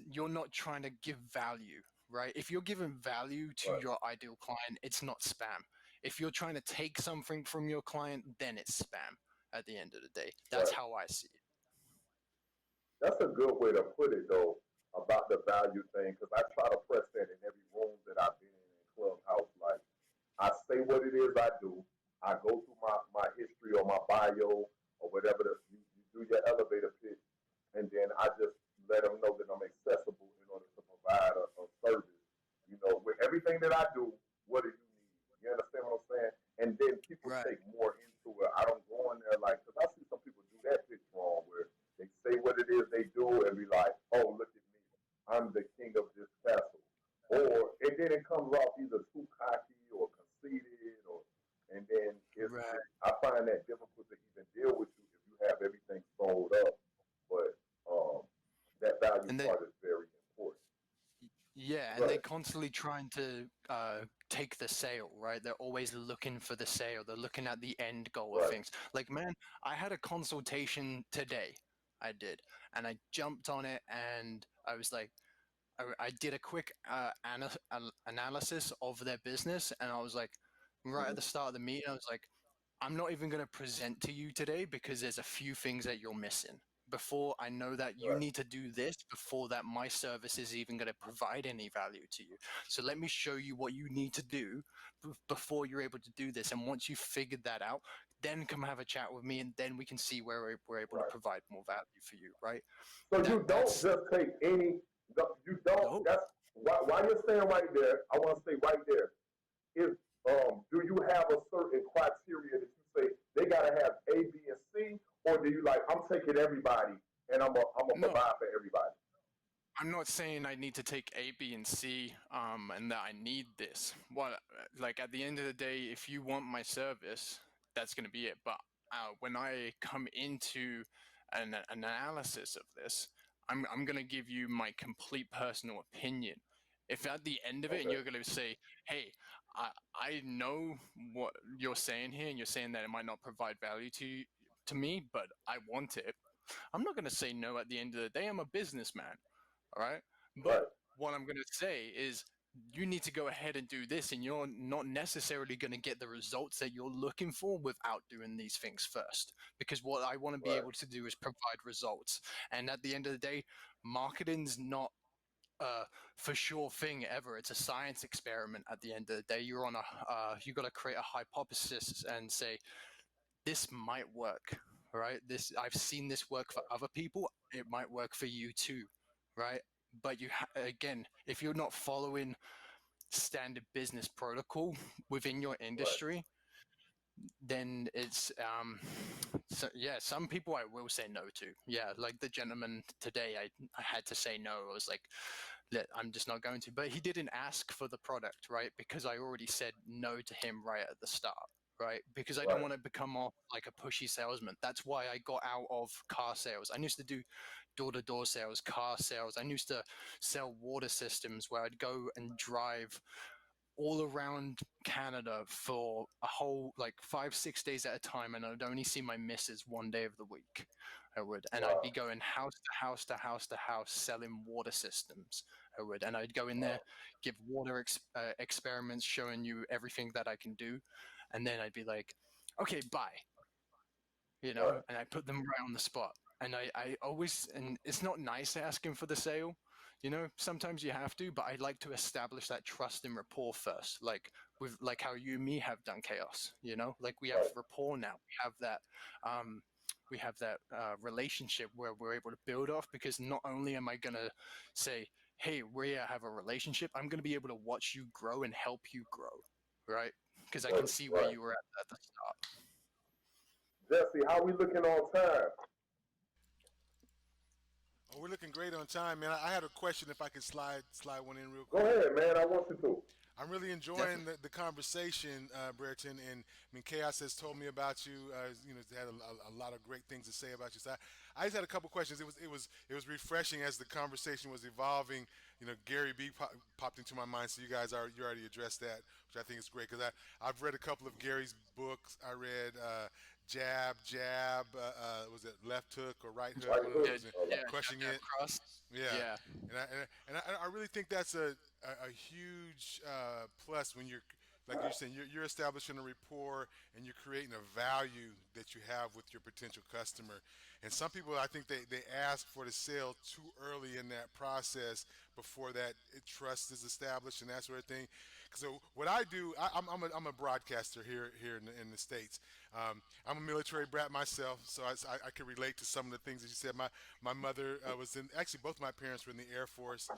you're not trying to give value, right? If you're giving value to right, your ideal client, it's not spam. If you're trying to take something from your client, then it's spam at the end of the day. That's right. how I see it. That's a good way to put it, though, about the value thing, because I try to press that in every room that I've been in Clubhouse. Like, I say what it is I do. I go through my history or my bio or whatever you do your elevator pitch, and then I just let them know that I'm accessible in order to provide a service. With everything that I do, what do you need? You understand what I'm saying? And then people Right. take more into it. I don't go in there like, because I see some people do that pitch wrong where they say what it is they do and be like, oh, look at me. I'm the king of this castle. And then it comes off either too cocky or conceited Yeah, and they're Right, constantly trying to take the sale, right? They're always looking for the sale. They're looking at the end goal of right. things. Like, man, I had a consultation today. I did, and I jumped on it, and I was like, I did a quick analysis of their business, and I was like, right at Hmm. the start of the meeting, I was like, I'm not even going to present to you today because there's a few things that you're missing. Before I know that you Right, need to do this, before that my service is even going to provide any value to you. So let me show you what you need to do before you're able to do this. And once you've figured that out, then come have a chat with me, and then we can see where we're able to right. provide more value for you, right? So That you don't that's just take any. You don't. no, That's why you're staying right there. I want to stay right there. Is do you have a certain criteria that you say they gotta have A, B, and C, or do you like I'm taking everybody and I'm a no. provide for everybody? I'm not saying I need to take A, B, and C, and that I need this. What, like at the end of the day, if you want my service, that's going to be it. But when I come into an analysis of this, I'm going to give you my complete personal opinion. If at the end of it, and Okay, you're going to say, "Hey, I know what you're saying here, and you're saying that it might not provide value to me, but I want it," I'm not going to say no at the end of the day. I'm a businessman, all right. But right, what I'm going to say is you need to go ahead and do this, and you're not necessarily going to get the results that you're looking for without doing these things first. Because what I want to be right, able to do is provide results. And at the end of the day, marketing's not a for sure thing ever. It's a science experiment. At the end of the day, you're on a you got to create a hypothesis and say this might work, right? This I've seen this work for other people. It might work for you too, right? But again, if you're not following standard business protocol within your right, industry, then it's so yeah, some people I will say no to. Yeah, like the gentleman today, I had to say no. I was like, I'm just not going to. But he didn't ask for the product, right? Because I already said no to him right at the start, right? Because I don't right, want to become off like a pushy salesman. That's why I got out of car sales. I used to do door-to-door sales, car sales. I used to sell water systems where I'd go and drive all around Canada for a whole like 5, 6 days at a time, and I'd only see my missus one day of the week. I would, and I'd wow, be going house to house to house to house selling water systems. I would, and I'd go in there, wow, give water experiments, showing you everything that I can do, and then I'd be like, "Okay, bye," right, and I put them right on the spot. And I always, and it's not nice asking for the sale, sometimes you have to, but I like to establish that trust and rapport first, like with like how you and me have done chaos, like we have right, rapport now. Um, we have that relationship where we're able to build off because not only am I going to say, hey, we have a relationship, I'm going to be able to watch you grow and help you grow, right? Because I can right, see where right. you were at the start. Jesse, how we looking on time? Oh, we're looking great on time, man. I had a question if I could slide one in real Go quick. ahead, man. I want you to. I'm really enjoying Definitely. the conversation, Brereton, and I mean, Chaos has told me about you. Had a lot of great things to say about you. So I just had a couple questions. It was refreshing as the conversation was evolving. Gary B popped into my mind, so you already addressed that, which I think is great because I've read a couple of Gary's books. I read Jab Jab. Was it Left Hook or Right Hook? Right One of hook. those. Yeah, Crushing jab, jab, it. cross. Yeah, Yeah, and I really think that's a huge plus when you're like you're saying you're establishing a rapport and you're creating a value that you have with your potential customer. And some people I think they ask for the sale too early in that process before that trust is established and that sort of thing. So what I do, I'm a broadcaster here in the states. I'm a military brat myself, so I can relate to some of the things that you said. My mother was in actually both my parents were in the Air Force,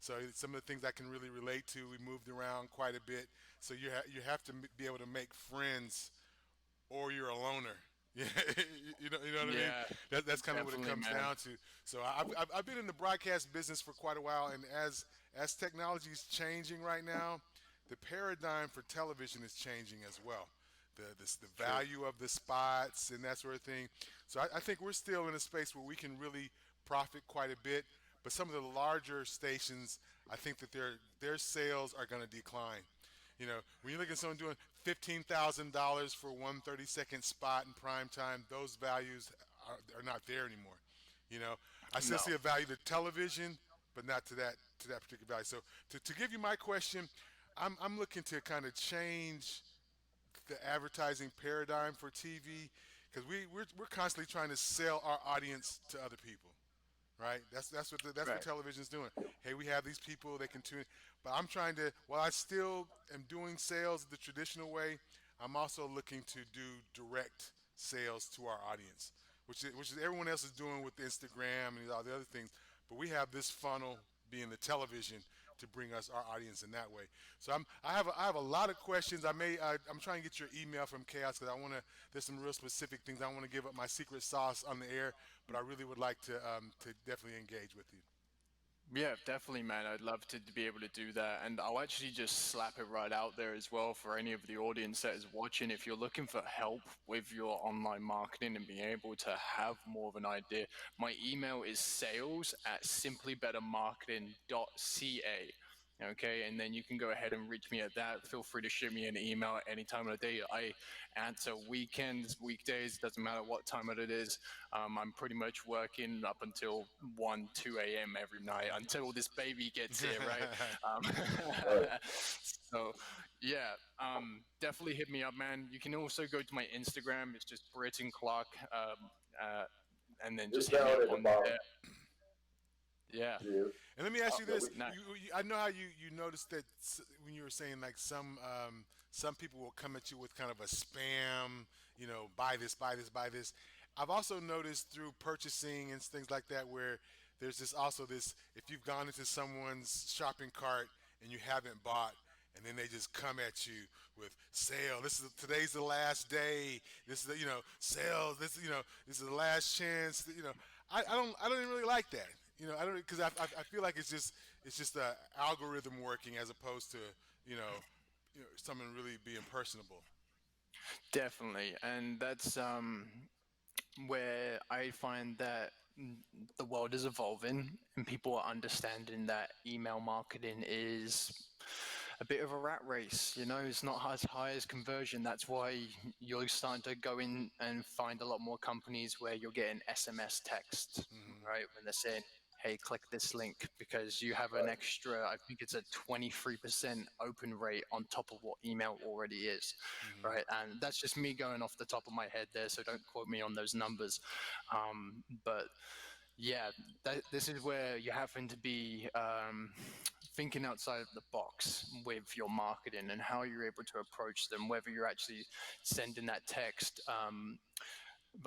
so some of the things I can really relate to. We moved around quite a bit, so you have to be able to make friends or you're a loner. Yeah, you know what I mean. yeah, That's kind of what it definitely, comes man. down to. So I've been in the broadcast business for quite a while, and as technology is changing right now, the paradigm for television is changing as well. The True. value of the spots and that sort of thing. So I think we're still in a space where we can really profit quite a bit. But some of the larger stations, I think that their sales are going to decline. You know, when you look at someone doing $15,000 for one 30-second spot in prime time, those values are not there anymore. You know, I still No. see a value to television, but not to that particular value. So to give you my question, I'm looking to kind of change the advertising paradigm for TV because we're constantly trying to sell our audience to other people, right? That's what Right. television's doing. Hey, we have these people they can tune, but I'm trying to. While I still am doing sales the traditional way, I'm also looking to do direct sales to our audience, which is everyone else is doing with Instagram and all the other things. But we have this funnel being the television to bring us our audience in that way. So I have a lot of questions. I'm trying to get your email from Chaos because I want to. There's some real specific things I want to give up my secret sauce on the air, but I really would like to definitely engage with you. Yeah, definitely, man. I'd love to be able to do that. And I'll actually just slap it right out there as well for any of the audience that is watching. If you're looking for help with your online marketing and being able to have more of an idea, my email is sales@simplybettermarketing.ca. Okay, and then you can go ahead and reach me at that. Feel free to shoot me an email at any time of the day. I answer weekends, weekdays, doesn't matter what time of it is. I'm pretty much working up until 1, 2 a.m. every night until this baby gets here, right? Um, Right. so, yeah, definitely hit me up, man. You can also go to my Instagram. It's just Brereton Clarke, and then It's just hit me down up at the on bottom. there. Yeah, Yeah. And let me ask you Yeah, this: we, nice. I know how you noticed that when you were saying like some people will come at you with kind of a spam, buy this, buy this, buy this. I've also noticed through purchasing and things like that where there's this if you've gone into someone's shopping cart and you haven't bought and then they just come at you with sale. Today's the last day. This is sale. This is the last chance. I don't even really like that. I don't because I feel like it's just a algorithm working as opposed to someone really being personable. Definitely, and that's where I find that the world is evolving and people are understanding that email marketing is a bit of a rat race. It's not as high as conversion. That's why you're starting to go in and find a lot more companies where you're getting SMS text, Hmm. right? When they're saying, hey, click this link because you have an right. extra, I think it's a 23% open rate on top of what email already is, Hmm. right? And that's just me going off the top of my head there, so don't quote me on those numbers. But yeah, this is where you happen to be thinking outside of the box with your marketing and how you're able to approach them, whether you're actually sending that text.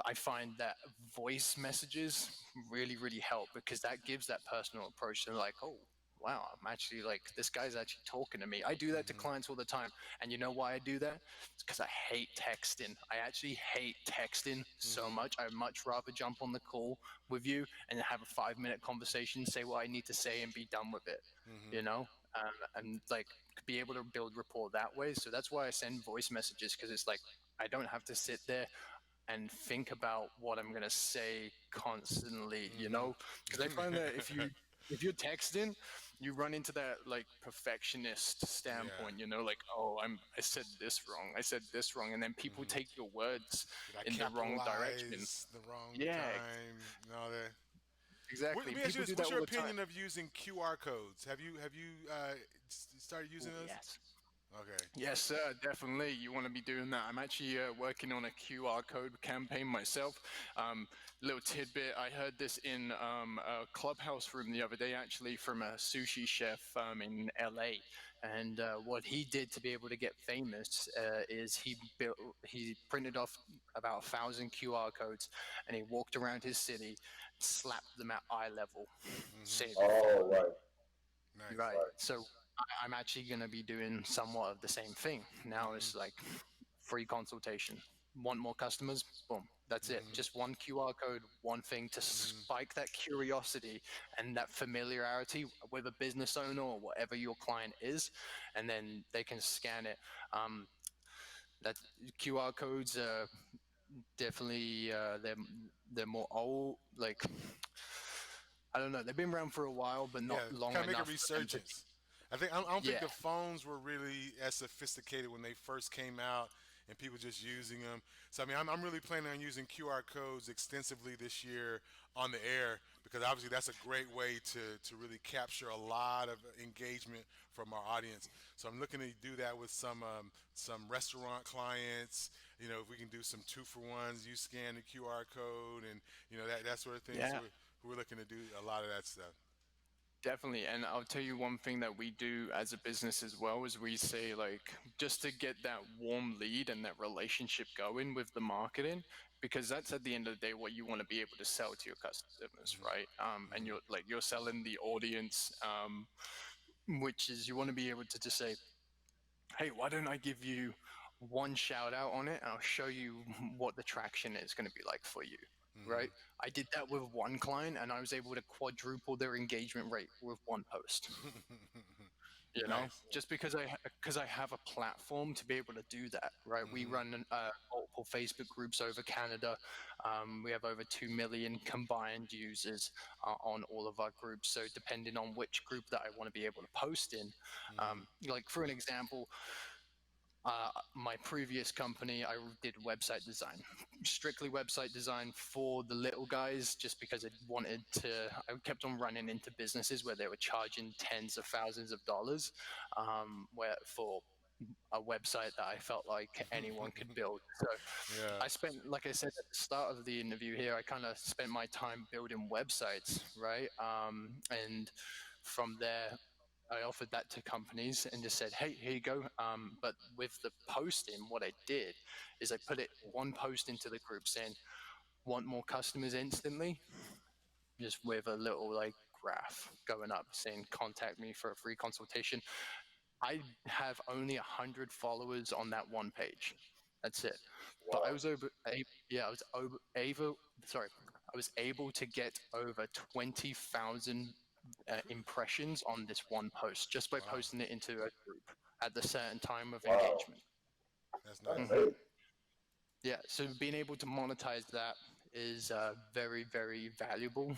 I find that voice messages really, really help because that gives that personal approach. They're like, oh, wow, I'm actually like, this guy's actually talking to me. I do that to Hmm. clients all the time. And you know why I do that? It's because I hate texting. I actually hate texting so Hmm. much. I'd much rather jump on the call with you and have a 5-minute conversation, say what I need to say, and be done with it, Hmm. you know? And like be able to build rapport that way. So that's why I send voice messages because it's like, I don't have to sit there and think about what I'm gonna say constantly, because I find that Hmm. if you're texting, you run into that like perfectionist Yeah. standpoint, like, oh, I said this wrong, I said this wrong, and then people Hmm. take your words Did I in the wrong direction. capitalize the wrong Yeah, time and all that? Let exactly. me ask you People this: do that what's all your the time. opinion of using QR codes? Have you started using Oh those? yes. Okay. Yes, sir, definitely. You want to be doing that. I'm actually working on a QR code campaign myself. Little tidbit, I heard this in a clubhouse room the other day, actually, from a sushi chef in LA. And what he did to be able to get famous is he printed off about 1,000 QR codes, and he walked around his city, slapped them at eye level, Hmm. saved a lot Oh, of money. right, Nice. Right. right. So I'm actually going to be doing somewhat of the same thing. Now Hmm. it's like free consultation. Want more customers? Boom. That's it. Hmm. Just one QR code, one thing to Hmm. spike that curiosity and that familiarity with a business owner or whatever your client is, and then they can scan it. Um, that QR codes are definitely they're more old, like I don't know. They've been around for a while, but not Yeah, long kind of make a enough for them to be. resurgence. I don't think Yeah, the phones were really as sophisticated when they first came out, and people just using them. So I mean, I'm really planning on using QR codes extensively this year on the air because obviously that's a great way to really capture a lot of engagement from our audience. So I'm looking to do that with some restaurant clients. You know, if we can do some 2-for-1s, you scan the QR code and that sort of thing. So yeah. we're looking to do a lot of that stuff. Definitely. And I'll tell you one thing that we do as a business as well is we say, like, just to get that warm lead and that relationship going with the marketing, because that's at the end of the day what you want to be able to sell to your customers, right? And you're selling the audience, which is you want to be able to just say, hey, why don't I give you one shout out on it and I'll show you what the traction is going to be like for you, right? I did that with one client and I was able to quadruple their engagement rate with one post. You know, Nice. just because I have a platform to be able to do that, right? We run multiple Facebook groups over Canada. We have over 2 million combined users on all of our groups. So depending on which group that I want to be able to post in, like for an example, my previous company, I did website design, strictly website design for the little guys, just because I kept on running into businesses where they were charging tens of thousands of dollars, where for a website that I felt like anyone could build. So Yeah. I spent, like I said at the start of the interview here, I kind of spent my time building websites, right? And from there, I offered that to companies and just said, hey, here you go. But with the posting, what I did is I put it one post into the group saying, want more customers instantly, just with a little like graph going up saying, contact me for a free consultation. I have only 100 followers on that one page. That's it. But I Wow. was I was able to get over 20,000 impressions on this one post just by Wow. posting it into a group at the certain time of Wow. engagement. That's That's nice. hmm amazing. Yeah, so being able to monetize that is very, very valuable.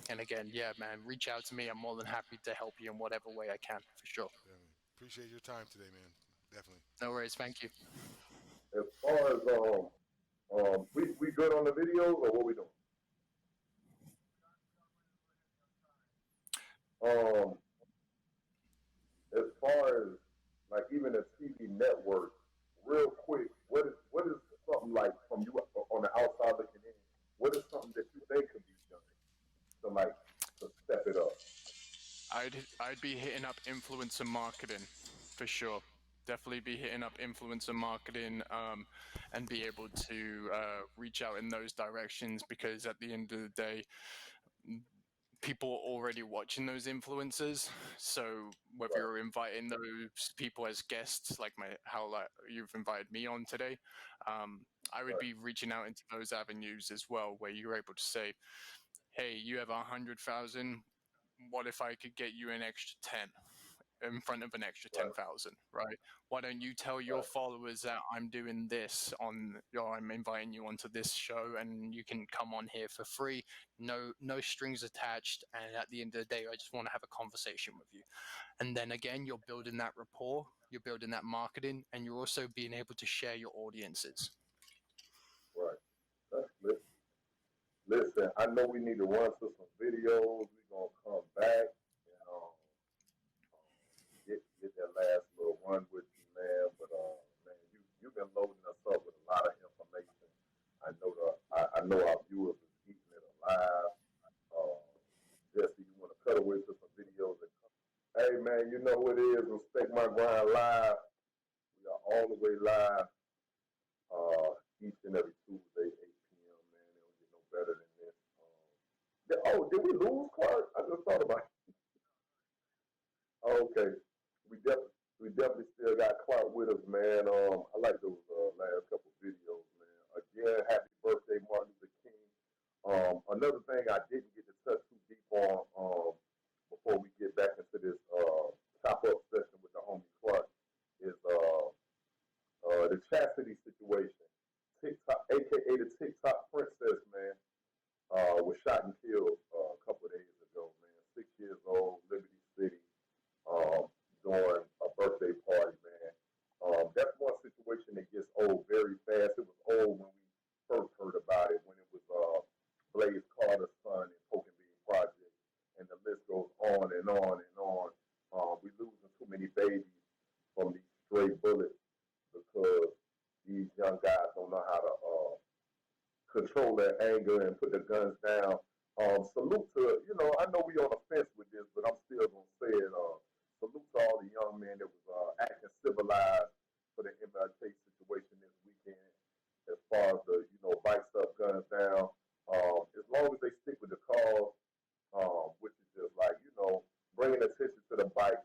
And again, yeah, man, reach out to me. I'm more than happy to help you in whatever way I can, for sure. Definitely. Appreciate your time today, man. Definitely. No worries. Thank you. As far as we good on the videos or what we doing? Um, as far as like even a TV network, real quick, what is something like from you on the outside looking in? What is something that you think could be done to like to step it up? I'd be hitting up influencer marketing for sure. Definitely be hitting up influencer marketing and be able to reach out in those directions, because at the end of the day, people are already watching those influencers. So whether Right, you're inviting those people as guests, like how like you've invited me on today, I would right, be reaching out into those avenues as well, where you're able to say, hey, you have 100,000. What if I could get you an extra 10 in front of an extra right, 10,000, right? Why don't you tell your right, followers that I'm doing this I'm inviting you onto this show and you can come on here for free, no strings attached. And at the end of the day, I just want to have a conversation with you. And then again, you're building that rapport, you're building that marketing, and you're also being able to share your audiences. right. That's lit. Listen, I know we need to run to some videos. We're gonna come back and get that last little run with you, man. But man, you've been loading us up with a lot of information. I know our viewers is eating it alive. Uh, Jesse, you want to cut away to some videos and come. Hey man, you know what it is. Respect My Grind live. We are all the way live each and every Tuesday, 8 p.m. Man, it don't get no better than this. Did we lose Clark? I just thought about it. Oh, okay, we definitely still got Clark with us, man. I like those last couple videos, man. Again, happy birthday, Martin Luther King. Another thing I didn't get to touch too deep on before we get back into this chop up session with the homie Clark is the chastity situation. TikTok, aka the TikTok princess, man, was shot and killed a couple of control their anger and put their guns down. Salute to, I know we on the fence with this, but I'm still gonna say it. Salute to all the young men that was acting civilized for the MLK situation this weekend. As far as the, bikes up, guns down. As long as they stick with the cause, which is just like, bringing attention to the bike,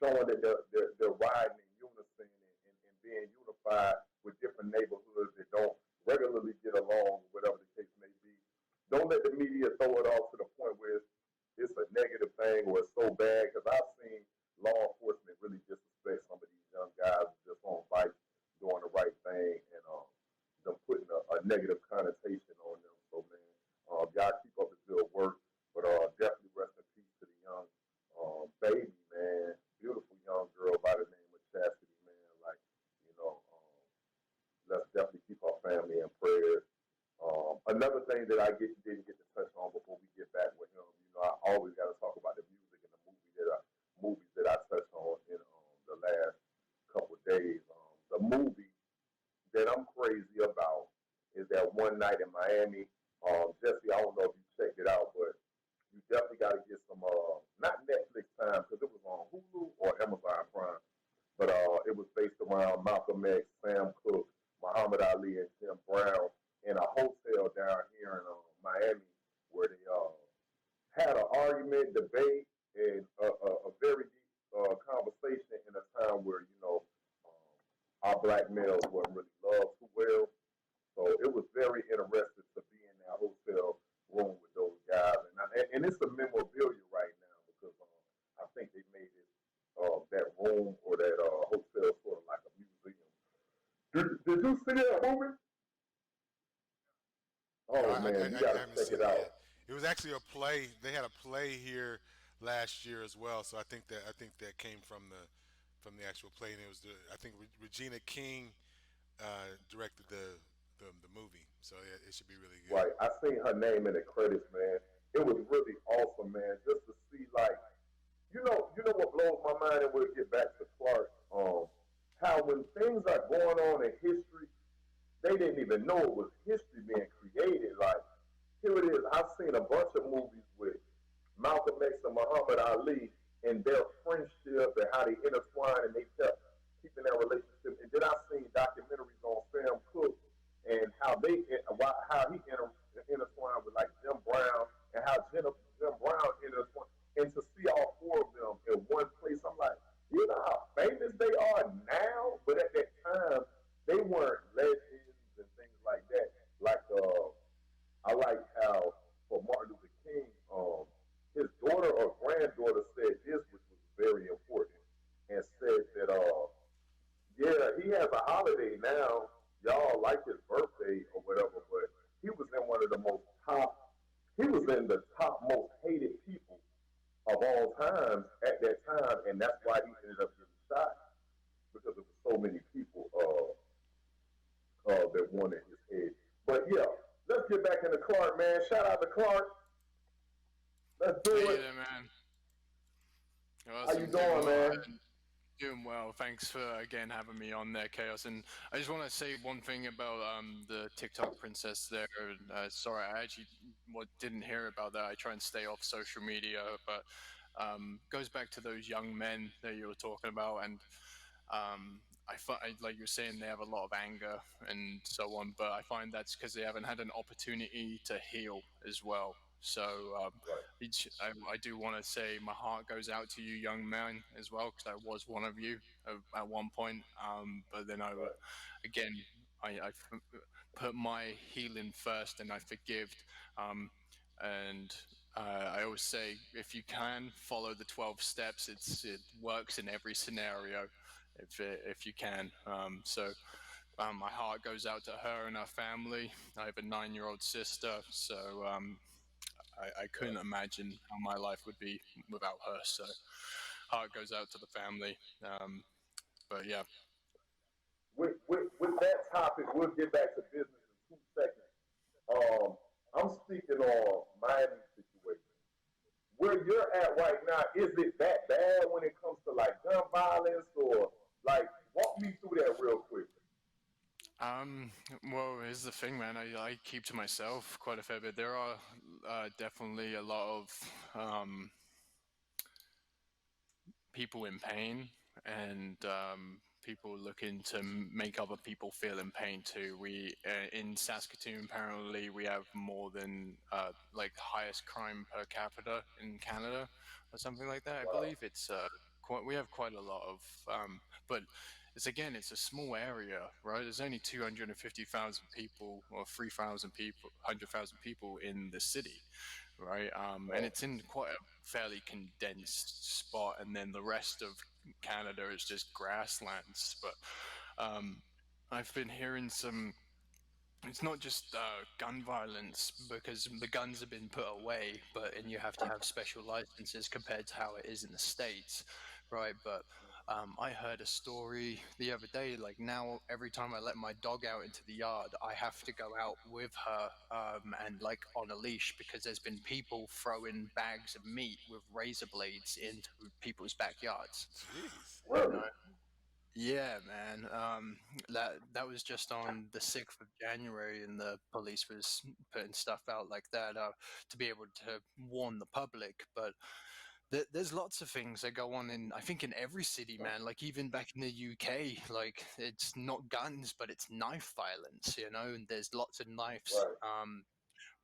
showing that they're riding in unison and being unified with different neighborhoods that don't regularly get along, whatever the case may be. Don't let the media throw it off to the point where it's a negative thing or it's so bad, because I've seen law enforcement really disrespect some of these young guys just on bikes doing the right thing, and them putting a negative connotation on them. So, man, y'all keep up the good work, but definitely rest in peace to the young baby, man. Beautiful young girl by the name of Chastity, man. Like, let's definitely keep our family in prayers. Another thing that I didn't get to touch on before we get back with him, I always got to talk about the music and the movies that I touched on in the last couple of days. The movie that I'm crazy about is that One Night in Miami. Jesse, I don't know if you checked it out, but you definitely got to get some, not Netflix time, because it was on Hulu or Amazon Prime, but it was based around Malcolm X, Sam Cooke, Muhammad Ali, and Jim Brown in a hotel down here in Miami, where they had an argument, debate, and a very deep conversation in a time where, our black males wasn't really loved too well. So it was very interesting to be in that hotel room with those guys. And it's a memorabilia right now, because I think they made it that room or that hotel sort of like a museum. Did you see that movie? Oh man, you gotta haven't check seen it it out. yet. It was actually a play. They had a play here last year as well. So I think that came from the actual play, and it was I think Regina King directed the movie. So yeah, it should be really good. Right. I seen her name in the credits, man. It was really awesome, man, just to see like you know what blows my mind, and we'll get back to Clark. How when things are going on in history, they didn't even know it was history being created. Like, here it is. I've seen a bunch of movies with Malcolm X and Muhammad Ali and their friendship and how they intertwined and they kept keeping that relationship. And then I've seen documentaries on Sam Cooke and how he intertwined with like Jim Brown, and how Jim Brown intertwined. And to see all four of them in one place, I'm like, you know how famous they are now, but at that time they weren't legends and things like that. Like I like how for Martin Luther King, his daughter or granddaughter said this, which was very important, and said that yeah, he has a holiday now. Y'all like his birthday or whatever, but he was in one of the he was in the top most hated people of all times at that time, and that's why he ended up getting shot, because there were so many people that wanted his head. But yeah, let's get back into Clark, man. Shout out to Clark. Let's do Hey it. there, man. How you Awesome. doing, man? Doing well. Thanks for again having me on there, Chaos. And I just want to say one thing about the TikTok princess there. Sorry, I actually didn't hear about that. I try and stay off social media, but goes back to those young men that you were talking about, and like you're saying, they have a lot of anger and so on. But I find that's because they haven't had an opportunity to heal as well. So Right, I do want to say my heart goes out to you, young man, as well, because I was one of you at one point. But then right, again, I put my healing first, and I forgived. Um, and I always say, if you can follow the 12 steps, it works in every scenario. If you can. My heart goes out to her and her family. I have a 9-year-old sister, so I couldn't right. imagine how my life would be without her. So heart goes out to the family. But yeah. With that topic, we'll get back to business in 2 seconds. Um, I'm speaking on Miami situation. Where you're at right now, is it that bad when it comes to like gun violence, or like walk me through that real quick? Um, well, here's the thing, man. I keep to myself quite a fair bit. There are definitely a lot of people in pain and people looking to make other people feel in pain too. We in Saskatoon apparently we have more than like highest crime per capita in Canada or something like that. I Wow. believe it's quite. We have quite a lot of, but it's a small area, right? There's only 250,000 people or 3,000 people, 100,000 people in the city, right? And Right. it's in quite a fairly condensed spot, and then the rest of Canada is just grasslands. But I've been hearing some. It's not just gun violence because the guns have been put away, and you have to have special licenses compared to how it is in the States, right? But I heard a story the other day. Like now, every time I let my dog out into the yard, I have to go out with her and like on a leash because there's been people throwing bags of meat with razor blades into people's backyards. Jeez. You Really? know? Yeah, man. That was just on the 6th of January, and the police was putting stuff out like that to be able to warn the public. But there's lots of things that go on in, I think, in every city, man. Like even back in the UK, like it's not guns, but it's knife violence, and there's lots of knives. Right.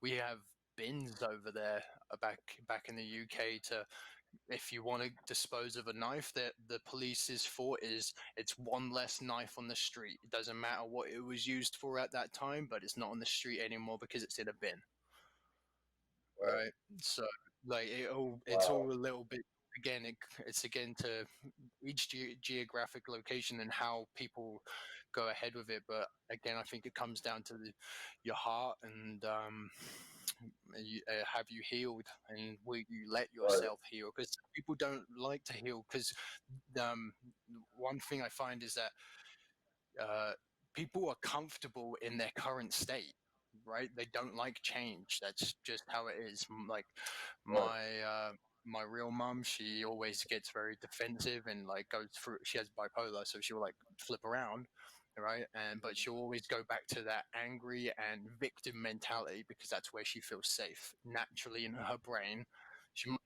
We have bins over there back in the UK to if you want to dispose of a knife that the police's thought is it's one less knife on the street. It doesn't matter what it was used for at that time, but it's not on the street anymore because it's in a bin, Right. right? So like it's Wow. all a little bit again it's again to each geographic location and how people go ahead with it. But again, I think it comes down to your heart and have you healed, and will you let Right. yourself heal? Because people don't like to heal because um, one thing I find is that uh, people are comfortable in their current state, right? They don't like change. That's just how it is. Like Right. my real mum, she always gets very defensive and like goes through. She has bipolar, so she'll like flip around, right? And but she'll always go back to that angry and victim mentality because that's where she feels safe naturally in her brain.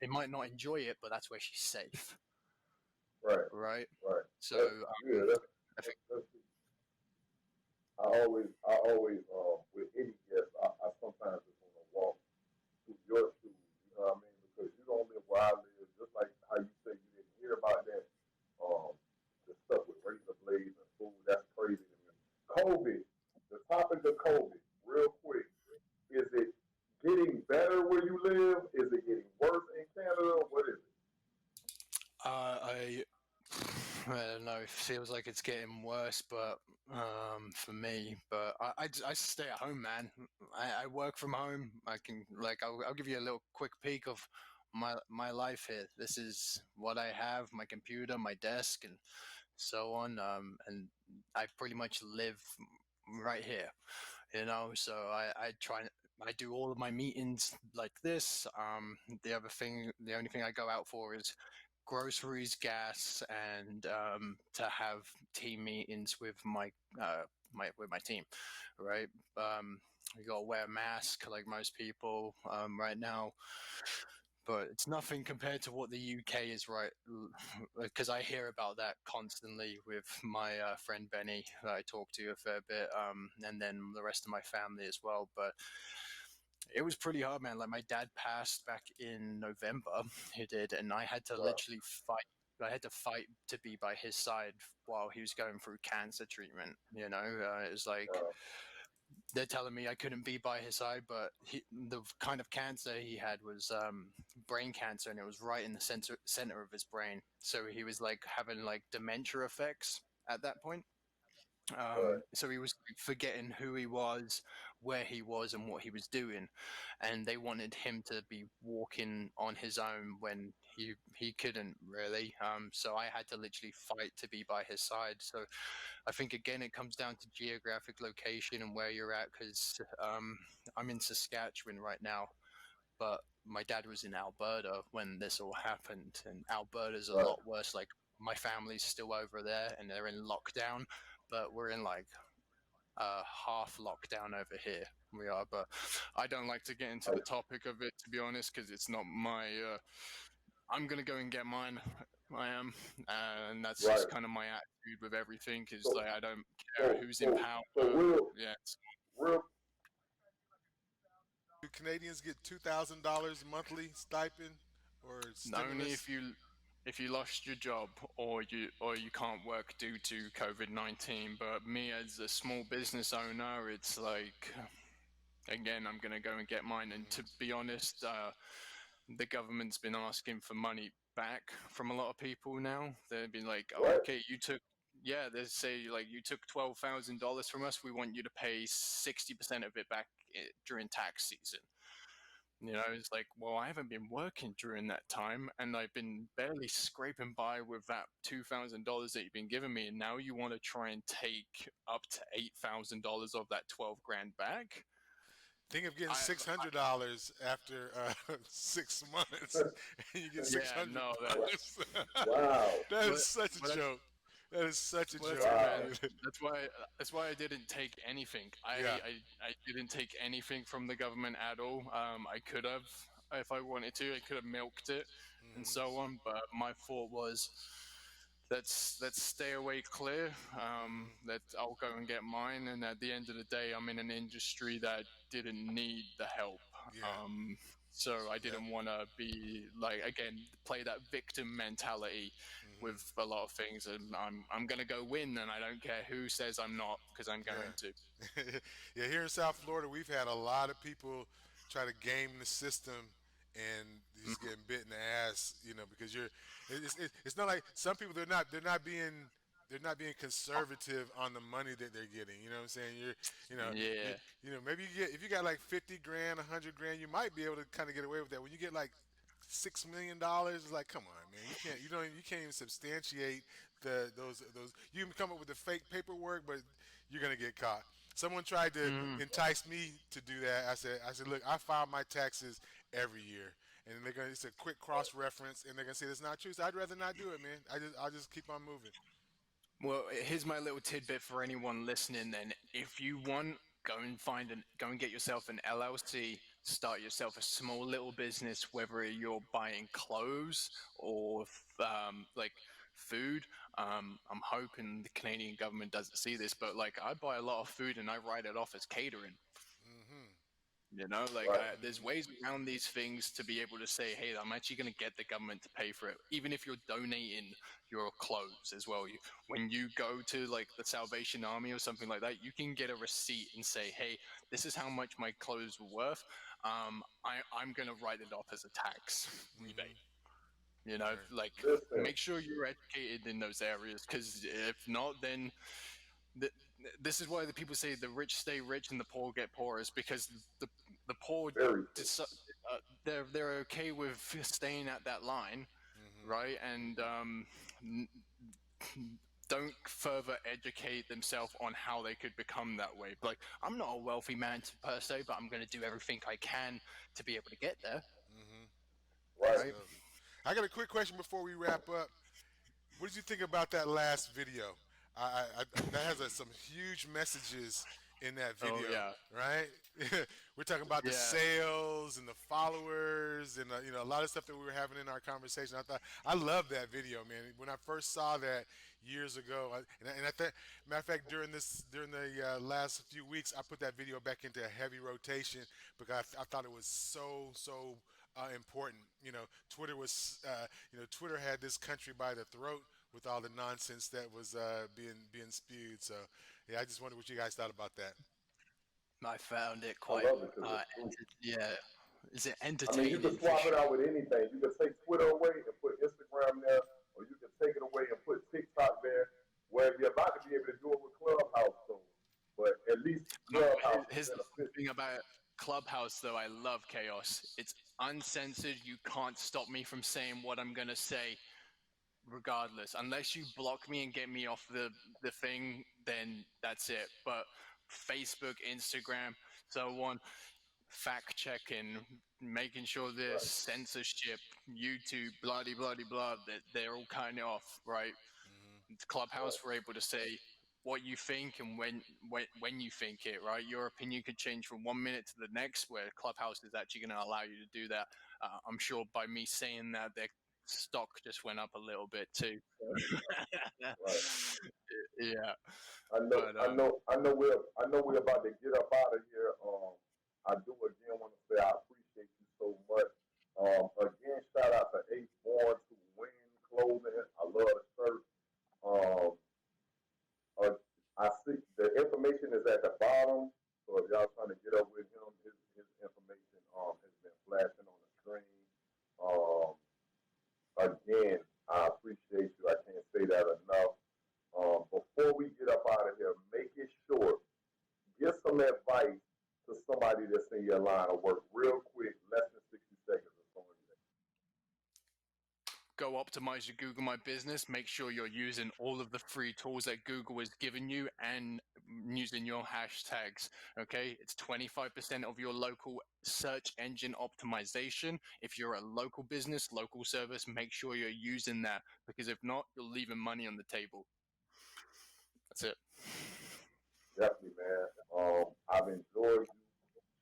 It might not enjoy it, but that's where she's safe, Right. right? Right. So That's yeah. I think. That's I always, with any guest, I sometimes just want to walk through your shoes. You know what I mean? Because you don't live where I live. Just like how you say you didn't hear about that, the stuff with razor blades and food. That's crazy to me. COVID. The topic of COVID. Real quick. Is it getting better where you live? Is it getting worse in Canada? What is it? I I don't know. It feels like it's getting worse, but for me, but I stay at home, man. I work from home. I can like I'll give you a little quick peek of my life here. This is what I have: my computer, my desk, and so on. And I pretty much live right here, So I try. I do all of my meetings like this. The only thing I go out for is groceries, gas, and to have team meetings with my team, right? You got to wear a mask like most people right now, but it's nothing compared to what the UK is, right? Because I hear about that constantly with my friend Benny that I talk to a fair bit, and then the rest of my family as well. But it was pretty hard, man. Like my dad passed back in November. He did, and I had to Wow. literally fight. I had to fight to be by his side while he was going through cancer treatment. It was like Wow. they're telling me I couldn't be by his side, but the kind of cancer he had was brain cancer, and it was right in the center of his brain. So he was like having like dementia effects at that point. Right. So he was forgetting who he was, where he was, and what he was doing, and they wanted him to be walking on his own when he couldn't really. So I had to literally fight to be by his side. So I think again it comes down to geographic location and where you're at, because I'm in Saskatchewan right now, but my dad was in Alberta when this all happened, and Alberta's a Right. lot worse. Like my family's still over there, and they're in lockdown, but we're in like half lockdown over here. We are, but I don't like to get into the topic of it, to be honest, because it's not my. I'm gonna go and get mine. I am, and that's Right. just kind of my attitude with everything. Is So, like I don't care who's in power. real, Yeah, real. Do Canadians get $2,000 monthly stipend or only stimulus? if you lost your job or you can't work due to COVID-19. But me as a small business owner, it's like again, I'm gonna go and get mine. And to be honest, the government's been asking for money back from a lot of people now. They've been like, oh, What? okay, you took. Yeah, they say like you took $12,000 from us. We want you to pay 60% of it back during tax season. You know, it's like, well, I haven't been working during that time, and I've been barely scraping by with that $2,000 that you've been giving me, and now you want to try and take up to $8,000 of that 12 grand back? Think of getting I, $600 after 6 months, and you get six yeah, hundred no, dollars. Wow. That is but such a but that's joke. That is such a well, that's joke, it, Wow. man. man. That's why I didn't take anything. Yeah. I didn't take anything from the government at all. I could have, if I wanted to, I could have milked it and Hmm. so on. But my thought was, let's stay away clear. That I'll go and get mine. And at the end of the day, I'm in an industry that didn't need the help. Yeah. Um, so I Yep. didn't want to be like again play that victim mentality Hmm. with a lot of things, and I'm gonna go win, and I don't care who says I'm not, because I'm going to. Yeah. Yeah, here in South Florida, we've had a lot of people try to game the system and just getting bit in the ass, because it's not like some people they're not being conservative on the money that they're getting. You know what I'm saying? You know, you, Yeah. maybe if you got like 50 grand, 100 grand, you might be able to kind of get away with that. When you get like $6 million, it's like, come on, man, you can't even substantiate those. You can come up with the fake paperwork, but you're gonna get caught. Someone tried to Mm. entice me to do that. I said, look, I file my taxes every year, and it's a quick cross reference, and they're gonna say that's not true. So I'd rather not do it, man. I'll just keep on moving. Well, here's my little tidbit for anyone listening. Then, if you want, go and get yourself an LLC. Start yourself a small little business, whether you're buying clothes or like food. I'm hoping the Canadian government doesn't see this, but like I buy a lot of food and I write it off as catering. Hmm. You know, like Right. there's ways around these things to be able to say, hey, I'm actually going to get the government to pay for it, even if you're donating your clothes as well. When you go to like the Salvation Army or something like that, you can get a receipt and say, hey, this is how much my clothes were worth. I'm going to write it off as a tax rebate. Hmm. You know, Right. like Listen. make sure you're educated in those areas, because if not, then th- this is why the people say the rich stay rich and the poor get poor, is because the poor Very true. they're okay with staying at that line, Hmm. right? And n- don't further educate themselves on how they could become that way. Like, I'm not a wealthy man per se, but I'm going to do everything I can to be able to get there, Hmm. That's Right. right? dope. I got a quick question before we wrap up. What did you think about that last video? That has some huge messages in that Oh video, yeah, right? We're talking about the yeah. sales and the followers and a lot of stuff that we were having in our conversation. I love that video, man. When I first saw that years ago, I think, matter of fact, during the last few weeks, I put that video back into a heavy rotation because I thought it was so important. Twitter had this country by the throat with all the nonsense that was being spewed. So, yeah, I just wonder what you guys thought about that. I found it I quite love it because it's true. yeah. Is it I mean, you can entertaining for swap it sure? out with anything. You can take Twitter away and put Instagram there, or you can take it away and put TikTok there. Where you're about to be able to do it with Clubhouse soon, but at least No, Clubhouse is here's the beneficial. thing about Clubhouse, though. I love chaos. It's uncensored. You can't stop me from saying what I'm gonna say, regardless. Unless you block me and get me off the thing, then that's it. But Facebook, Instagram, so on, fact checking, making sure there's Right. censorship, YouTube, blah blah blah blah. That they're all kind of off, right? Hmm. Clubhouse, Right. we're able to say. what you think and when you think it, right? Your opinion could change from 1 minute to the next, where Clubhouse is actually going to allow you to do that. I'm sure by me saying that, their stock just went up a little bit too. Right. Yeah, I know, but I know we're about to get up out of here. I do again want to say I appreciate you so much. Again, shout out to Ace Born to Win Clothing. I love the shirt. Um, uh, I see the information is at the bottom. So if y'all trying to get up with him, his information has been flashing on the screen. Um, again, I appreciate you. I can't say that enough. Before we get up out of here, make it short. Give some advice to somebody that's in your line of work real quick, less than 60 seconds or something. go optimize your Google My Business. Make sure you're using all of the free tools that Google has given you and using your hashtags. Okay, it's 25% of your local search engine optimization. If you're a local business, local service, make sure you're using that, because if not, you're leaving money on the table. That's it. Definitely, man. I've enjoyed you.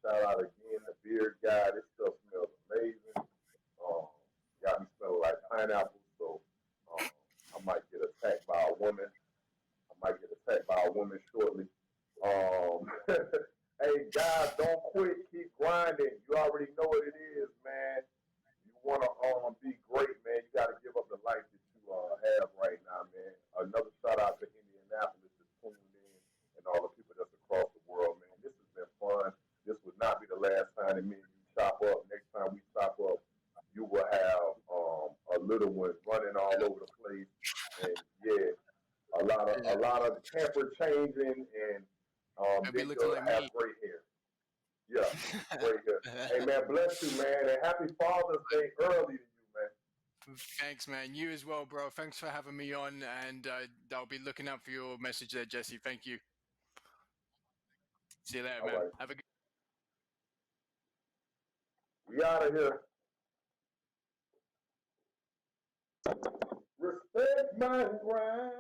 Shout out again to Beard Guy. This stuff smells amazing. Got me smelling like pineapple, so I might get attacked by a woman. I might get attacked by a woman shortly. Hey guys, don't quit. Keep grinding. You already know what it is, man. You want to be great, man. You got to give up the life that you have right now, man. Another shout out to Indianapolis that's tuned in, and all the people that's across the world, man. This has been fun. This would not be the last time that me and you chop up. Next time we chop up, you will have a little one running all over the place, and yeah, a lot of camper changing, and You'll be then looking you'll like have me. gray hair. Yeah, great hair. Hey man, bless you, man, and happy Father's Day early to you, man. Thanks, man. You as well, bro. Thanks for having me on, and I'll be looking out for your message there, Jesse. Thank you. See you later, All man. right, Have a good we out of here. Respect my grind.